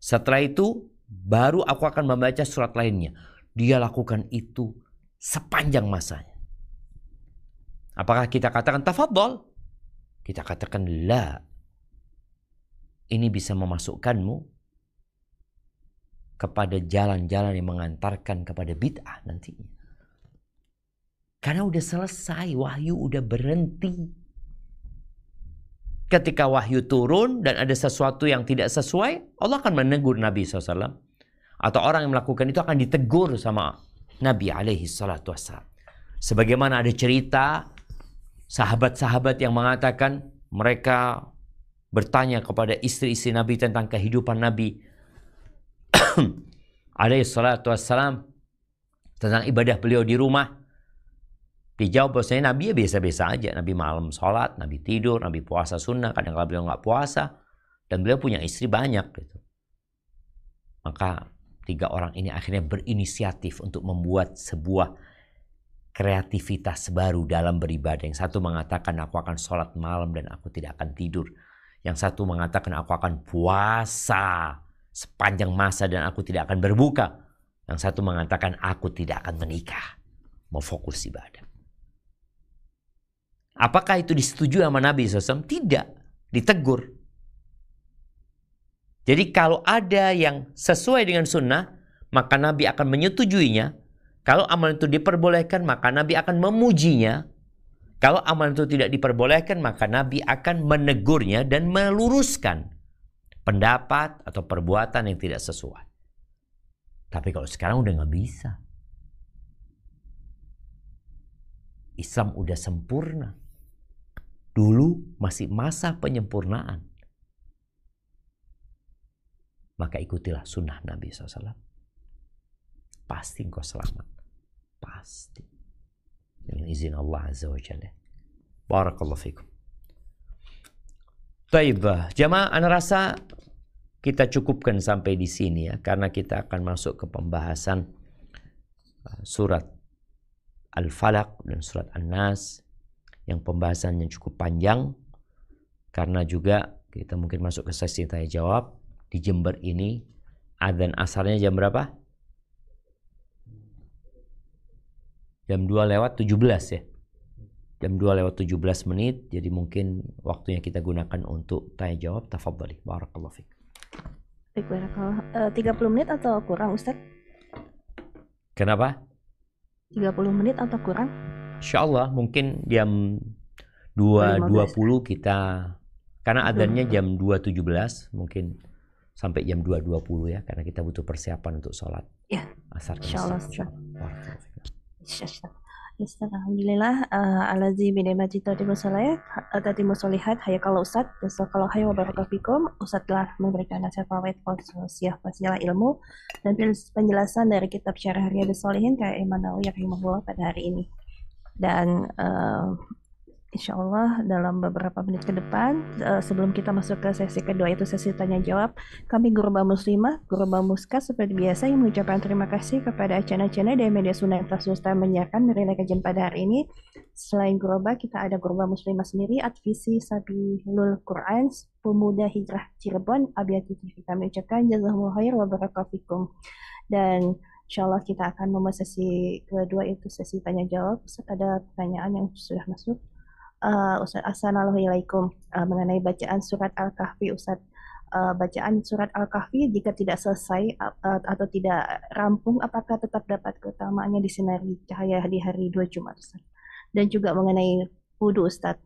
Setelah itu, baru aku akan membaca surat lainnya. Dia lakukan itu sepanjang masanya. Apakah kita katakan tafadhol? Kita katakan la. Ini bisa memasukkanmu kepada jalan-jalan yang mengantarkan kepada bid'ah nantinya. Karena udah selesai, wahyu udah berhenti. Ketika wahyu turun dan ada sesuatu yang tidak sesuai, Allah akan menegur Nabi SAW. Atau orang yang melakukan itu akan ditegur sama Nabi SAW. Sebagaimana ada cerita sahabat-sahabat yang mengatakan mereka bertanya kepada istri-istri Nabi tentang kehidupan Nabi alaihi salatu wassalam, tentang ibadah beliau di rumah. Dijawab bahwasanya Nabi ya biasa-biasa aja. Nabi malam sholat, Nabi tidur, Nabi puasa sunnah. Kadang-kadang beliau nggak puasa. Dan beliau punya istri banyak gitu. Maka 3 orang ini akhirnya berinisiatif untuk membuat sebuah kreativitas baru dalam beribadah. Yang satu mengatakan aku akan sholat malam dan aku tidak akan tidur. Yang satu mengatakan aku akan puasa sepanjang masa dan aku tidak akan berbuka. Yang satu mengatakan aku tidak akan menikah. Mau fokus ibadah. Apakah itu disetujui sama Nabi SAW? Tidak. Ditegur. Jadi kalau ada yang sesuai dengan sunnah, maka Nabi akan menyetujuinya. Kalau amalan itu diperbolehkan, maka Nabi akan memujinya. Kalau amalan itu tidak diperbolehkan, maka Nabi akan menegurnya dan meluruskan pendapat atau perbuatan yang tidak sesuai. Tapi kalau sekarang udah nggak bisa. Islam udah sempurna. Dulu masih masa penyempurnaan. Maka ikutilah sunnah Nabi SAW. Pasti engkau selamat. Pasti. dengan izin Allah Azza wa Jalla. Barakallahu fikum. Taib, jamaah, ana rasa kita cukupkan sampai di sini ya, karena kita akan masuk ke pembahasan surat Al-Falaq dan surat An-Nas yang pembahasannya cukup panjang, karena juga kita mungkin masuk ke sesi tanya jawab. Di Jember ini adzan asarnya jam berapa? Jam 2:17 ya. Jam 2:17 menit, jadi mungkin waktunya kita gunakan untuk tanya jawab. Tafadhali, barakallahu fiik. Baik, barakallah. 30 menit atau kurang, Ustaz? Kenapa? 30 menit atau kurang? Insyaallah mungkin jam 2.20 kita, karena adzannya jam 2.17, mungkin sampai jam 2.20 ya, karena kita butuh persiapan untuk sholat Ya, asar. insyaallah. Barakallahu fiik. Ustaz, alhamdulillah, alazi binemati tatimu solihat. Hayakallah Ustaz, jazakallahu khairan wa barakallahu fikum. Ustaz telah memberikan nasihat fawaid fasilah ilmu dan penjelasan dari kitab Syarah Riyadhus Shalihin kayak Imam Nawawi rahimahullah pada hari ini. Dan insya Allah dalam beberapa menit ke depan, sebelum kita masuk ke sesi kedua, yaitu sesi tanya jawab, kami Gurba Muslimah, Gurba Muska seperti biasa yang mengucapkan terima kasih kepada channel-channel dari media sunnah yang telah susta menyiarkan mengenai kajian pada hari ini. Selain Gurba, kita ada Gurba Muslimah sendiri, Advisi Sabilul Quran, Pemuda Hijrah Cirebon, Abiyati TV. Kami ucapkan jazakumullah khair wa barakatuh fikum. Dan insyaallah kita akan memulai sesi kedua, yaitu sesi tanya jawab. Ustaz, ada pertanyaan yang sudah masuk. Ustaz, assalamualaikum, mengenai bacaan surat Al-Kahfi, Ustaz. Bacaan surat Al-Kahfi jika tidak selesai atau tidak rampung, apakah tetap dapat keutamaannya di sinari cahaya di hari 2 Jumat, Ustaz? Dan juga mengenai wudhu, Ustaz.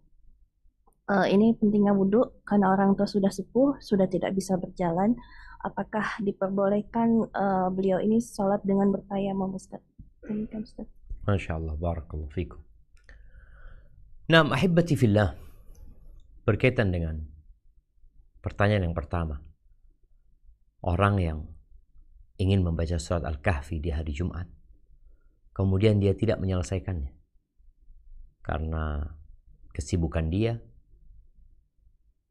Ini pentingnya wudhu karena orang tua sudah sepuh, sudah tidak bisa berjalan. Apakah diperbolehkan beliau ini sholat dengan bertayamum, Ustaz? Demikian, Ustaz. Masya Allah, barakallahu fikum. Nah, ahibati fillah, berkaitan dengan pertanyaan yang pertama, orang yang ingin membaca surat Al-Kahfi di hari Jumat, kemudian dia tidak menyelesaikannya karena kesibukan dia,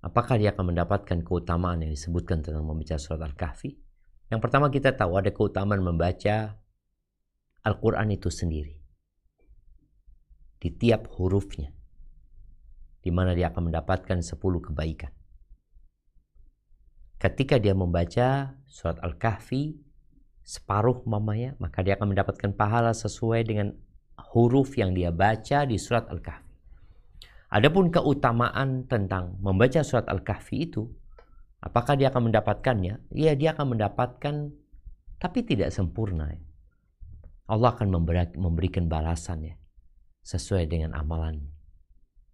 apakah dia akan mendapatkan keutamaan yang disebutkan tentang membaca surat Al-Kahfi? Yang pertama, kita tahu ada keutamaan membaca Al-Quran itu sendiri di tiap hurufnya, di mana dia akan mendapatkan 10 kebaikan. Ketika dia membaca surat Al-Kahfi separuh mamanya, maka dia akan mendapatkan pahala sesuai dengan huruf yang dia baca di surat Al-Kahfi. Adapun keutamaan tentang membaca surat Al-Kahfi itu, apakah dia akan mendapatkannya? Ya, dia akan mendapatkan, tapi tidak sempurna. Allah akan memberikan balasannya sesuai dengan amalannya.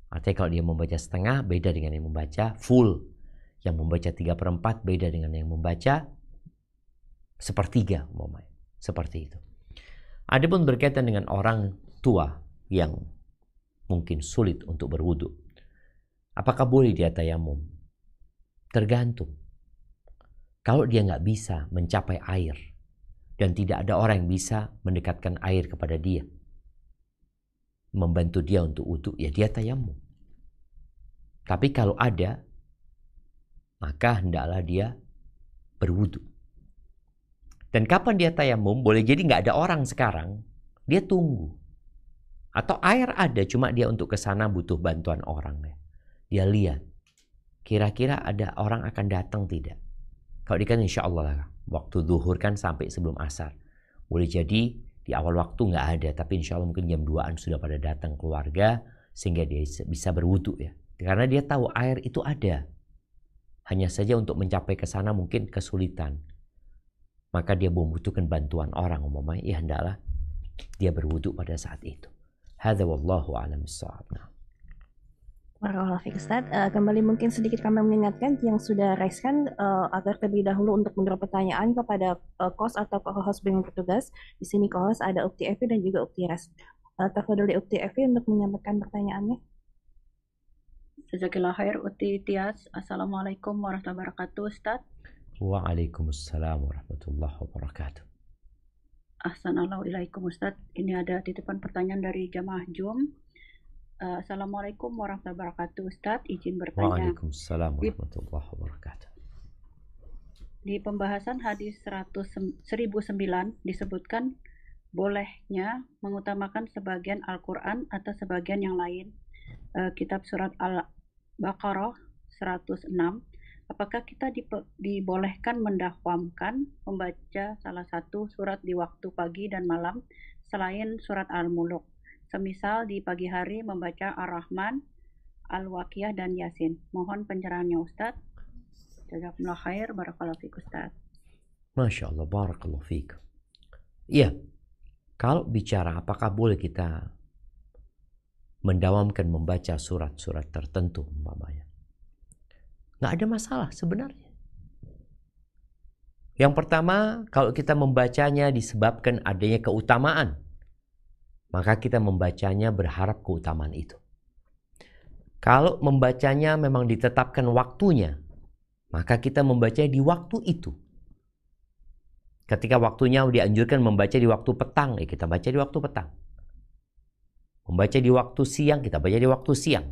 Artinya kalau dia membaca setengah, beda dengan yang membaca full. Yang membaca 3/4 beda dengan yang membaca 1/3. Seperti itu. Adapun berkaitan dengan orang tua yang mungkin sulit untuk berwudu, apakah boleh dia tayamum? Tergantung. Kalau dia nggak bisa mencapai air dan tidak ada orang yang bisa mendekatkan air kepada dia, membantu dia untuk wudu, ya dia tayamum. Tapi kalau ada, maka hendaklah dia berwudu. Dan kapan dia tayamum? Boleh jadi nggak ada orang sekarang, dia tunggu. Atau air ada, cuma dia untuk ke sana butuh bantuan orang. Dia lihat, kira-kira ada orang akan datang tidak? Kalau dikatakan insya Allah waktu zuhur kan sampai sebelum asar. Boleh jadi di awal waktu nggak ada, tapi insya Allah mungkin jam 2-an sudah pada datang keluarga, sehingga dia bisa berwudu ya. Karena dia tahu air itu ada. Hanya saja untuk mencapai ke sana mungkin kesulitan. Maka dia membutuhkan bantuan orang umumnya, ya hendaklah dia berwudu pada saat itu. Hadza wallahu a'lam bissawab. Barakallahu fiik, Ustaz. Kembali mungkin sedikit kami mengingatkan yang sudah raiskan agar terlebih dahulu untuk mengirim pertanyaan kepada host atau co-host dengan bertugas. Di sini co-host ada Ukti Evi dan juga Ukti Ras. Tafadholi Ukti Evi untuk menyampaikan pertanyaannya. Jazakillah khair Uti Tias. Assalamualaikum warahmatullahi wabarakatuh, Ustaz. Waalaikumsalam warahmatullahi wabarakatuh. Assalamualaikum Ustadz. Ini ada titipan pertanyaan dari jamaah Jum. Assalamualaikum warahmatullahi wabarakatuh. Ustadz, izin bertanya. Waalaikumsalam warahmatullahi wabarakatuh. Di pembahasan hadis 1009 disebutkan bolehnya mengutamakan sebagian Al-Quran atau sebagian yang lain. Kitab surat Al-Baqarah 106. Apakah kita dibolehkan mendahwamkan membaca salah satu surat di waktu pagi dan malam selain surat Al-Muluk? Semisal di pagi hari membaca Ar-Rahman, Al-Waqiah, dan Yasin. Mohon pencerahannya Ustadz. Jazakumullah khair, barakallahu fiik Ustadz. Masya Allah, barakallahu fiik. Iya, kalau bicara apakah boleh kita mendawamkan membaca surat-surat tertentu umpamanya, nggak ada masalah sebenarnya. Yang pertama, kalau kita membacanya disebabkan adanya keutamaan, maka kita membacanya berharap keutamaan itu. Kalau membacanya memang ditetapkan waktunya, maka kita membacanya di waktu itu. Ketika waktunya dianjurkan membaca di waktu petang, ya kita baca di waktu petang. Membaca di waktu siang, kita baca di waktu siang.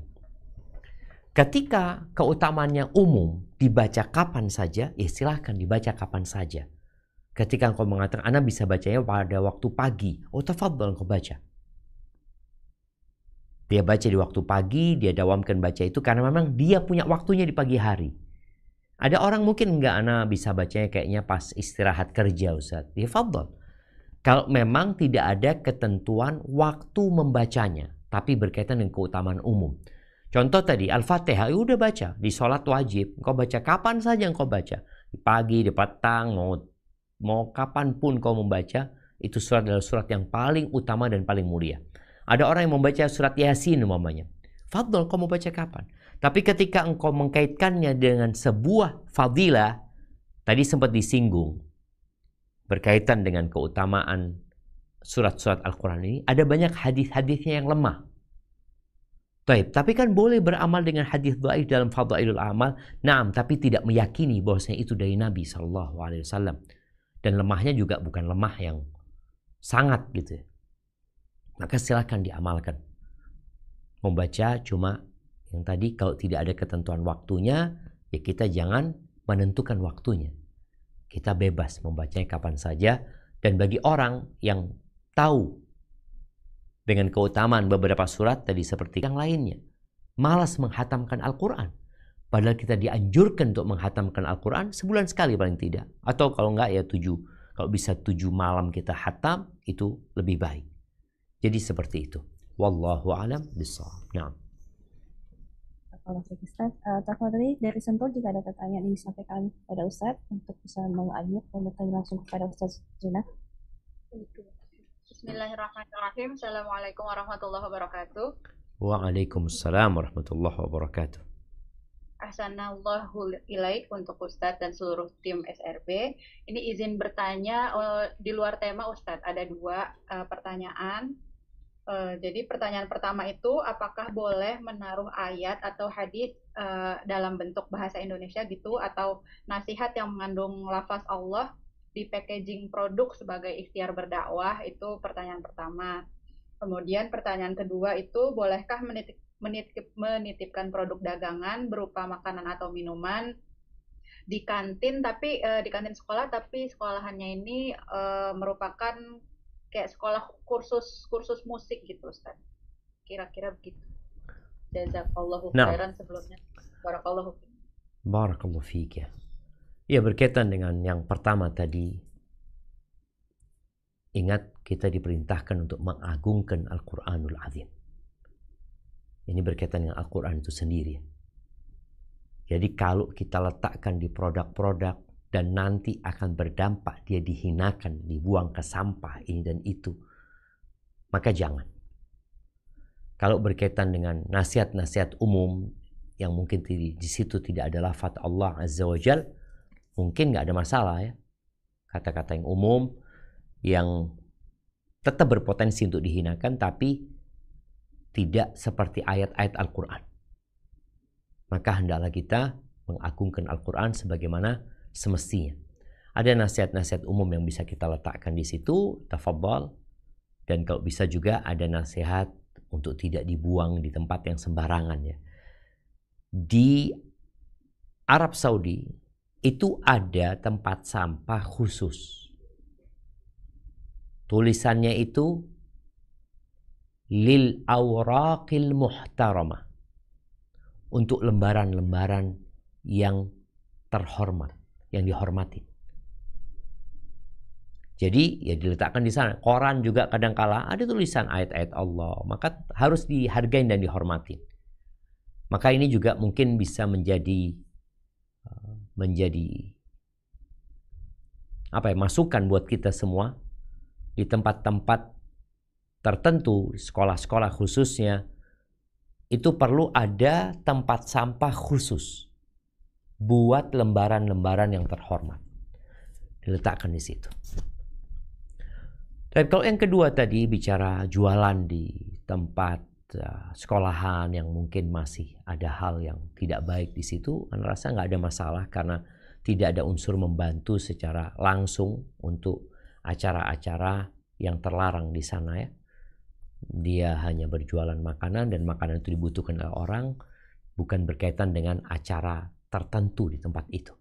Ketika keutamaannya umum, dibaca kapan saja, ya silahkan dibaca kapan saja. Ketika engkau mengatakan, Anda bisa bacanya pada waktu pagi, oh tafadhol engkau baca. Dia baca di waktu pagi, dia dawamkan baca itu karena memang dia punya waktunya di pagi hari. Ada orang mungkin enggak, Ana bisa bacanya kayaknya pas istirahat kerja Ustaz. Ya fadhol. Kalau memang tidak ada ketentuan waktu membacanya, tapi berkaitan dengan keutamaan umum. Contoh tadi, Al-Fatihah, ya udah baca. Di sholat wajib, engkau baca kapan saja engkau baca. Di pagi, di petang, mau kapanpun kau membaca, itu surat adalah surat yang paling utama dan paling mulia. Ada orang yang membaca surat Yasin umpamanya. Fadhol, kau mau baca kapan? Tapi ketika engkau mengkaitkannya dengan sebuah fadilah, tadi sempat disinggung, berkaitan dengan keutamaan surat-surat Al-Quran ini, ada banyak hadis-hadisnya yang lemah. Tapi kan boleh beramal dengan hadis dhaif dalam fadailul amal. Naam, tapi tidak meyakini bahwasanya itu dari Nabi SAW. Dan lemahnya juga bukan lemah yang sangat gitu. Maka silakan diamalkan. Membaca cuma yang tadi kalau tidak ada ketentuan waktunya, ya kita jangan menentukan waktunya. Kita bebas membacanya kapan saja. Dan bagi orang yang tahu dengan keutamaan beberapa surat tadi seperti yang lainnya, malas menghatamkan Al-Quran. Padahal kita dianjurkan untuk menghatamkan Al-Quran sebulan sekali paling tidak. Atau kalau enggak ya 7. Kalau bisa 7 malam kita hatam, itu lebih baik. Jadi seperti itu. Wallahu a'lam bishawab. Naam. Kalau Ustaz, tadi dari Sentul jika ada pertanyaan yang disampaikan kepada Ustaz untuk bisa mengambil dan bertanya langsung kepada Ustaz Zina. Bismillahirrahmanirrahim. Assalamualaikum warahmatullahi wabarakatuh. Waalaikumsalam warahmatullahi wabarakatuh. Ahsanallahu ilaik untuk Ustadz dan seluruh tim SRB. Ini izin bertanya di luar tema Ustadz. Ada 2 pertanyaan. Jadi pertanyaan pertama itu, apakah boleh menaruh ayat atau hadis dalam bentuk bahasa Indonesia gitu, atau nasihat yang mengandung lafaz Allah di packaging produk sebagai ikhtiar berdakwah? Itu pertanyaan pertama. Kemudian pertanyaan kedua itu, bolehkah menitipkan produk dagangan berupa makanan atau minuman di kantin, tapi di kantin sekolah, tapi sekolahannya ini merupakan kayak sekolah kursus musik gitu Ustaz. Kira-kira begitu. Jazakallahu khairan sebelumnya. Barakallahu fiik. Barakallahu fiik ya. Ya, berkaitan dengan yang pertama tadi, ingat kita diperintahkan untuk mengagungkan Al-Quranul Azim. Ini berkaitan dengan Al-Quran itu sendiri. Jadi kalau kita letakkan di produk-produk dan nanti akan berdampak, dia dihinakan, dibuang ke sampah ini dan itu, maka jangan. Kalau berkaitan dengan nasihat-nasihat umum yang mungkin di situ tidak ada lafaz Allah Azza wa Jal, mungkin nggak ada masalah ya. Kata-kata yang umum yang tetap berpotensi untuk dihinakan, tapi tidak seperti ayat-ayat Al-Quran. Maka hendaklah kita mengagungkan Al-Quran sebagaimana semestinya. Ada nasihat-nasihat umum yang bisa kita letakkan di situ, tafadhal. Dan kalau bisa juga ada nasihat untuk tidak dibuang di tempat yang sembarangan ya. Di Arab Saudi itu ada tempat sampah khusus. Tulisannya itu lil awraqil muhtaramah. Untuk lembaran-lembaran yang terhormat, yang dihormati. Jadi ya diletakkan di sana. Koran juga kadangkala ada tulisan ayat-ayat Allah, maka harus dihargai dan dihormati. Maka ini juga mungkin bisa menjadi masukan buat kita semua di tempat-tempat tertentu, sekolah-sekolah khususnya, itu perlu ada tempat sampah khusus buat lembaran-lembaran yang terhormat. Diletakkan di situ. Dan kalau yang kedua tadi bicara jualan di tempat sekolahan yang mungkin masih ada hal yang tidak baik di situ, Anda rasa nggak ada masalah karena tidak ada unsur membantu secara langsung untuk acara-acara yang terlarang di sana ya. Dia hanya berjualan makanan dan makanan itu dibutuhkan oleh orang, bukan berkaitan dengan acara tertentu di tempat itu.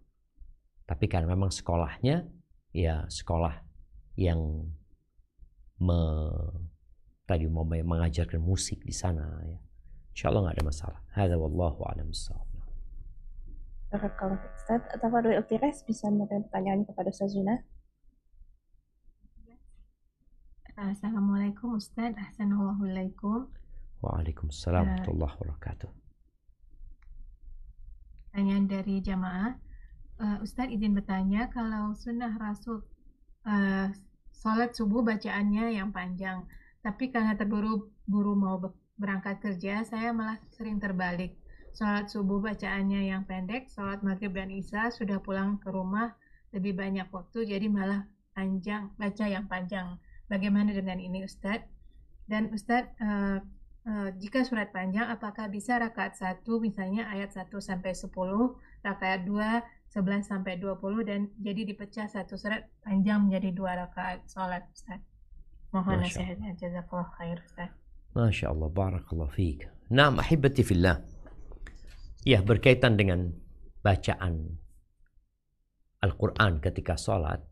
Tapi karena memang sekolahnya ya sekolah yang mengajarkan musik di sana ya. Insyaallah nggak ada masalah. Hadza wallahu a'lam bissawab. Barakallahu fiik, Ustaz. Tafadhol Ikhtiras bisa menyampaikan pertanyaan kepada Ustaz Zuna. Assalamualaikum Ustaz. Assalamualaikum. Waalaikumsalam warahmatullahi wabarakatuh. Pertanyaan dari jamaah. Ustaz izin bertanya, kalau sunnah Rasul sholat subuh bacaannya yang panjang, tapi karena terburu-buru mau berangkat kerja, saya malah sering terbalik. Sholat subuh bacaannya yang pendek, sholat maghrib dan isya sudah pulang ke rumah lebih banyak waktu, jadi malah panjang, baca yang panjang. Bagaimana dengan ini Ustadz? Dan Ustadz, jika surat panjang, apakah bisa rakaat 1, misalnya ayat 1 sampai 10, rakaat 2, 11 sampai 20, dan jadi dipecah satu surat panjang menjadi 2 rakaat sholat Ustaz. Mohon nasihatnya, jazakallah khair Ustaz. Masya Allah, barakallahu fiik. Naam, ahibati fillah. Ya, berkaitan dengan bacaan Al-Quran ketika sholat,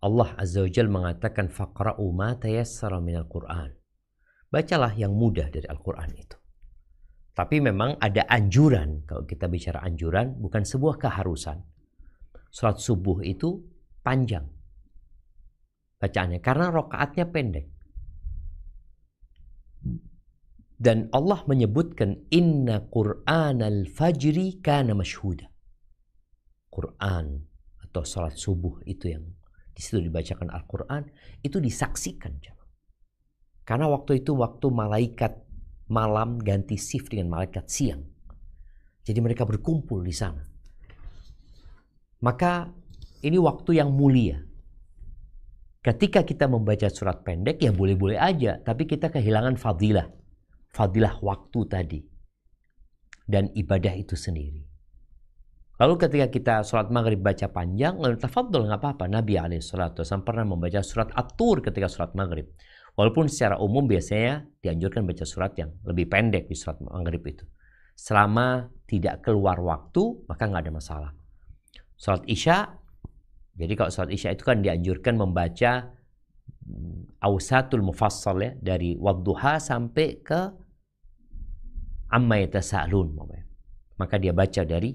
Allah Azza wa Jalla mengatakan faqra'u ma tayassara minal Qur'an. Bacalah yang mudah dari Al-Quran itu. Tapi memang ada anjuran, kalau kita bicara anjuran, bukan sebuah keharusan. Sholat subuh itu panjang bacaannya, karena rakaatnya pendek. Dan Allah menyebutkan, Inna Qur'anal fajri kana mashhuda. Quran atau sholat subuh itu yang di situ dibacakan Al-Quran, itu disaksikan. Karena waktu itu waktu malaikat malam ganti shift dengan malaikat siang. Jadi mereka berkumpul di sana. Maka ini waktu yang mulia. Ketika kita membaca surat pendek ya boleh-boleh aja, tapi kita kehilangan fadilah. Fadilah waktu tadi. Dan ibadah itu sendiri. Lalu ketika kita sholat maghrib baca panjang, lalu tafadhol nggak apa-apa. Nabi SAW pernah membaca surat At-Tur ketika sholat maghrib. Walaupun secara umum biasanya dianjurkan baca surat yang lebih pendek di surat maghrib itu. Selama tidak keluar waktu, maka nggak ada masalah. Sholat isya, jadi kalau sholat isya itu kan dianjurkan membaca awsatul mufassal ya, dari wadduha sampai ke amma yatasa'lun. Maka dia baca dari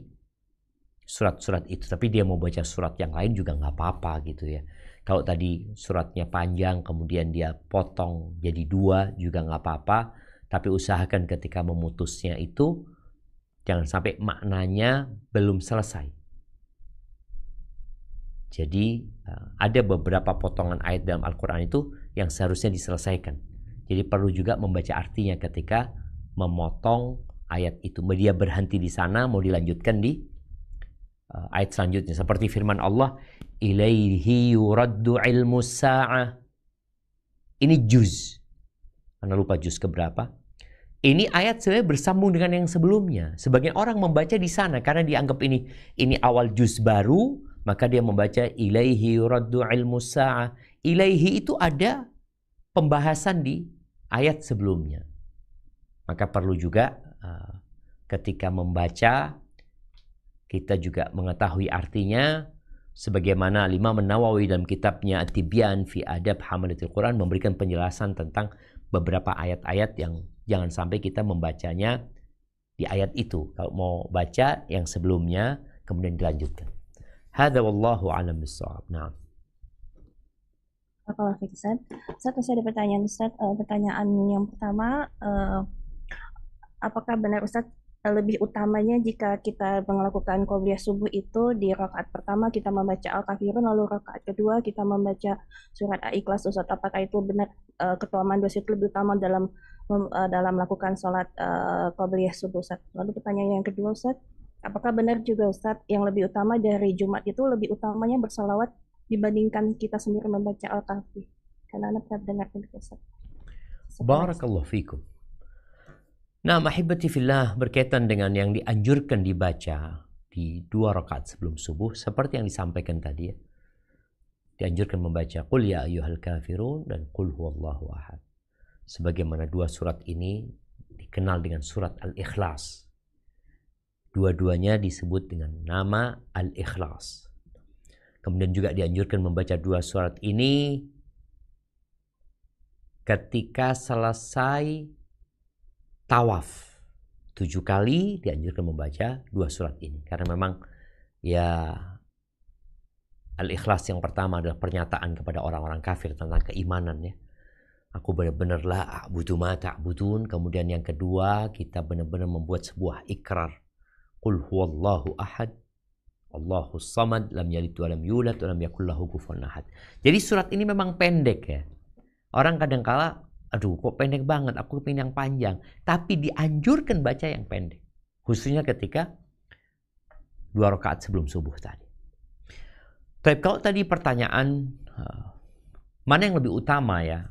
surat-surat itu. Tapi dia mau baca surat yang lain juga nggak apa-apa gitu ya. Kalau tadi suratnya panjang, kemudian dia potong jadi 2 juga nggak apa-apa. Tapi usahakan ketika memutusnya itu, jangan sampai maknanya belum selesai. Jadi ada beberapa potongan ayat dalam Al-Quran itu yang seharusnya diselesaikan. Jadi perlu juga membaca artinya ketika memotong ayat itu. Dia berhenti di sana, mau dilanjutkan di ayat selanjutnya. Seperti firman Allah, ilaihi yuraddu ilmu sa'ah. Ini juz. Anda lupa juz keberapa? Ini ayat sebenarnya bersambung dengan yang sebelumnya. Sebagian orang membaca di sana karena dianggap ini awal juz baru, maka dia membaca ilaihi yuraddu ilmu sa'ah. Ilaihi itu ada pembahasan di ayat sebelumnya. Maka perlu juga ketika membaca kita juga mengetahui artinya, sebagaimana Imam Nawawi dalam kitabnya At-Tibyan fi Adab Hamalatil Quran memberikan penjelasan tentang beberapa ayat-ayat yang jangan sampai kita membacanya di ayat itu. Kalau mau baca yang sebelumnya kemudian dilanjutkan. Hadza wallahu a'lam bissawab. Nah. Kalau Ustaz, masih ada pertanyaan Ustaz. Pertanyaan yang pertama, apakah benar Ustaz lebih utamanya jika kita melakukan qobliyah subuh itu di rakaat pertama kita membaca Al-Kafirun, lalu rakaat kedua kita membaca surat Al-Ikhlas Ustaz? Apakah itu benar keutamaan dua itu lebih utama dalam melakukan sholat qobliyah subuh Ustaz? Lalu pertanyaan yang kedua Ustaz, apakah benar juga Ustaz yang lebih utama dari Jumat itu lebih utamanya bersalawat dibandingkan kita sendiri membaca Al-Kahfi? Karena Anda pernah dengar itu Ustaz. Barakallahu fikum. Nah, mahibati fillah, berkaitan dengan yang dianjurkan dibaca di 2 rakaat sebelum subuh, seperti yang disampaikan tadi ya. Dianjurkan membaca Qul ya ayyuhal kafirun dan Qul huwallahu ahad. Sebagaimana 2 surat ini dikenal dengan surat Al-Ikhlas. Dua-duanya disebut dengan nama Al-Ikhlas. Kemudian juga dianjurkan membaca 2 surat ini ketika selesai tawaf 7 kali dianjurkan membaca 2 surat ini. Karena memang ya Al-Ikhlas yang pertama adalah pernyataan kepada orang-orang kafir tentang keimanan ya. Aku benar-benar la a'budu ma ta'budun. Kemudian yang kedua kita benar-benar membuat sebuah ikrar. Qul huwallahu ahad. Allahus samad lam yalid wa lam yulad wa lam yakul lahu kufuwan ahad. Jadi surat ini memang pendek ya. Orang kadang-kala aduh kok pendek banget, aku pengen yang panjang. Tapi dianjurkan baca yang pendek. Khususnya ketika 2 rakaat sebelum subuh tadi. Tapi kalau tadi pertanyaan, mana yang lebih utama ya?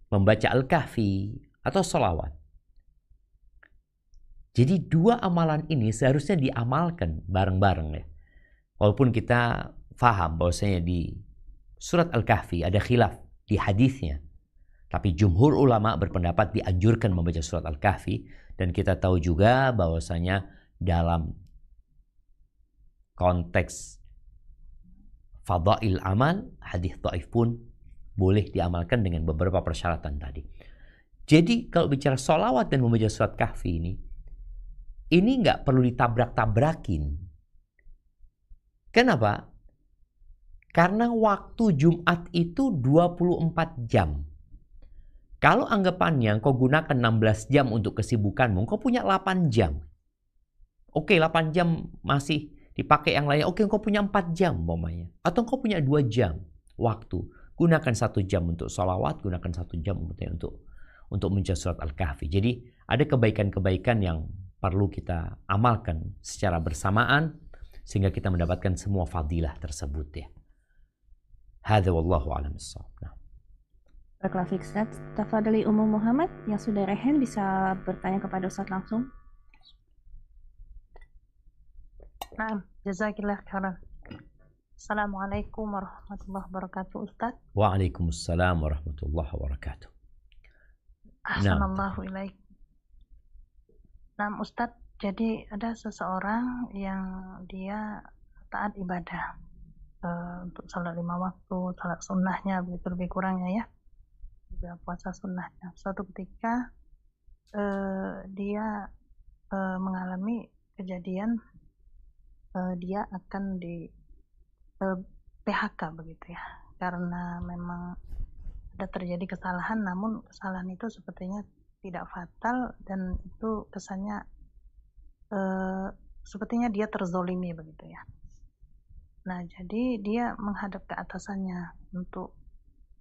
Membaca Al-Kahfi atau sholawat? Jadi 2 amalan ini seharusnya diamalkan bareng-bareng ya. Walaupun kita faham bahwasanya di surat Al-Kahfi ada khilaf di hadisnya. Tapi jumhur ulama berpendapat dianjurkan membaca surat Al-Kahfi. Dan kita tahu juga bahwasanya dalam konteks fadail amal, hadis dhaif pun boleh diamalkan dengan beberapa persyaratan tadi. Jadi kalau bicara sholawat dan membaca surat Kahfi ini nggak perlu ditabrak-tabrakin. Kenapa? Karena waktu Jumat itu 24 jam. Kalau anggapannya kau gunakan 16 jam untuk kesibukanmu, kau punya 8 jam. Oke, 8 jam masih dipakai yang lain. Oke, kau punya 4 jam umpamanya. Atau kau punya 2 jam waktu. Gunakan 1 jam untuk sholawat, gunakan 1 jam untuk membaca surat Al-Kahfi. Jadi ada kebaikan-kebaikan yang perlu kita amalkan secara bersamaan sehingga kita mendapatkan semua fadilah tersebut ya. Hadza wallahu a'lam bissawab. Barakallahu fiik Ustaz. Tafadhali Ummu Muhammad yang sudah rehen bisa bertanya kepada Ustaz langsung. Nah, jazakillah khairan. Assalamualaikum warahmatullahi wabarakatuh Ustaz. Waalaikumsalam warahmatullahi wabarakatuh. Ahsanallahu ilaik. Nah Ustaz, jadi ada seseorang yang dia taat ibadah untuk salat 5 waktu, salat sunnahnya begitu lebih kurangnya ya, juga puasa sunnahnya. Suatu ketika dia mengalami kejadian dia akan di PHK begitu ya, karena memang ada terjadi kesalahan, namun kesalahan itu sepertinya tidak fatal dan itu kesannya sepertinya dia terzolimi begitu ya. Nah jadi dia menghadap ke atasannya untuk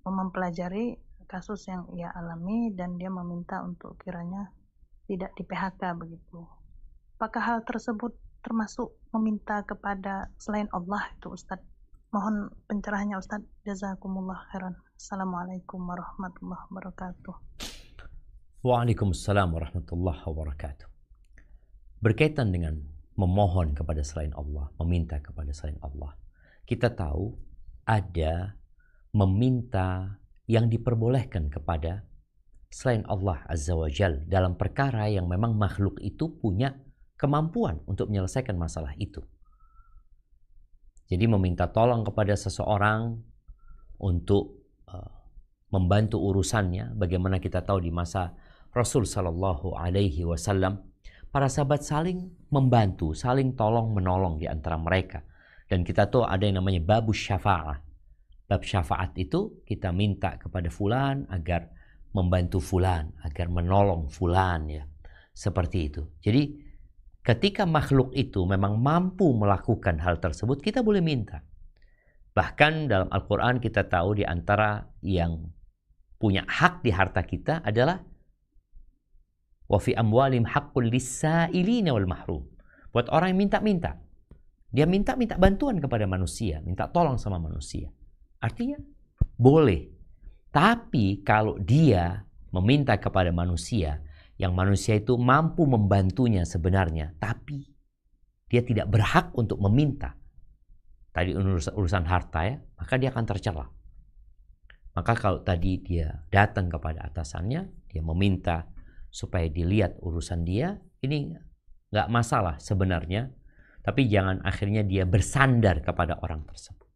mempelajari kasus yang ia alami dan dia meminta untuk kiranya tidak di PHK begitu. Apakah hal tersebut termasuk meminta kepada selain Allah itu Ustaz? Mohon pencerahannya Ustaz. Jazakumullah khairan. Assalamualaikum warahmatullahi wabarakatuh. Waalaikumsalam warahmatullahi wabarakatuh. Berkaitan dengan memohon kepada selain Allah, meminta kepada selain Allah. Kita tahu ada meminta yang diperbolehkan kepada selain Allah Azza wa Jal dalam perkara yang memang makhluk itu punya kemampuan untuk menyelesaikan masalah itu. Jadi meminta tolong kepada seseorang untuk membantu urusannya, bagaimana kita tahu di masa Rasul Sallallahu Alaihi Wasallam, para sahabat saling membantu, saling tolong menolong di antara mereka. Dan kita tahu ada yang namanya babus syafa'ah. Bab syafaat itu kita minta kepada fulan agar membantu fulan, agar menolong fulan, ya. Seperti itu. Jadi ketika makhluk itu memang mampu melakukan hal tersebut, kita boleh minta. Bahkan dalam Al-Quran kita tahu di antara yang punya hak di harta kita adalah wa fi amwalim haqqul lis-sa'ilina wal mahrum. Buat orang yang minta-minta. Dia minta bantuan kepada manusia, minta tolong sama manusia. Artinya boleh. Tapi kalau dia meminta kepada manusia, yang manusia itu mampu membantunya sebenarnya, tapi dia tidak berhak untuk meminta. Tadi urusan harta, ya, maka dia akan tercela. Maka kalau tadi dia datang kepada atasannya, dia meminta supaya dilihat urusan dia, ini nggak masalah sebenarnya. Tapi jangan akhirnya dia bersandar kepada orang tersebut.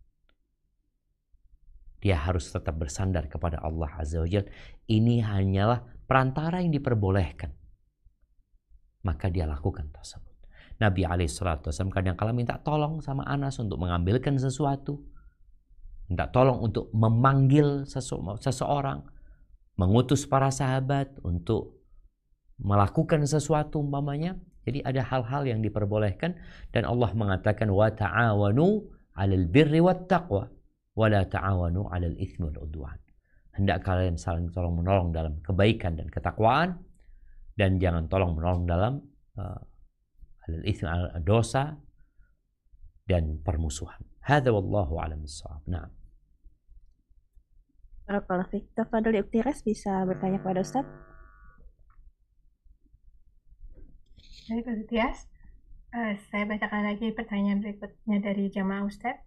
Dia harus tetap bersandar kepada Allah Azza wa Jalla. Ini hanyalah perantara yang diperbolehkan. Maka dia lakukan tersebut. Nabi SAW kadang-kala minta tolong sama Anas untuk mengambilkan sesuatu. Minta tolong untuk memanggil seseorang. Mengutus para sahabat untuk melakukan sesuatu umpamanya. Jadi ada hal-hal yang diperbolehkan. Dan Allah mengatakan wa ta'awanu 'alal birri wat taqwa wa la ta'awanu 'alal itsmi wal 'udwan. Hendak kalian saling tolong menolong dalam kebaikan dan ketakwaan, dan jangan tolong menolong dalam dosa dan permusuhan. Hadza wallahu a'lam bissawab. Nah. Barakallahu fiik. Tafadhol Ikhtiras, bisa bertanya kepada Ustaz? Baik, Ustaz Tias. Saya bacakan lagi pertanyaan berikutnya dari jamaah Ustaz.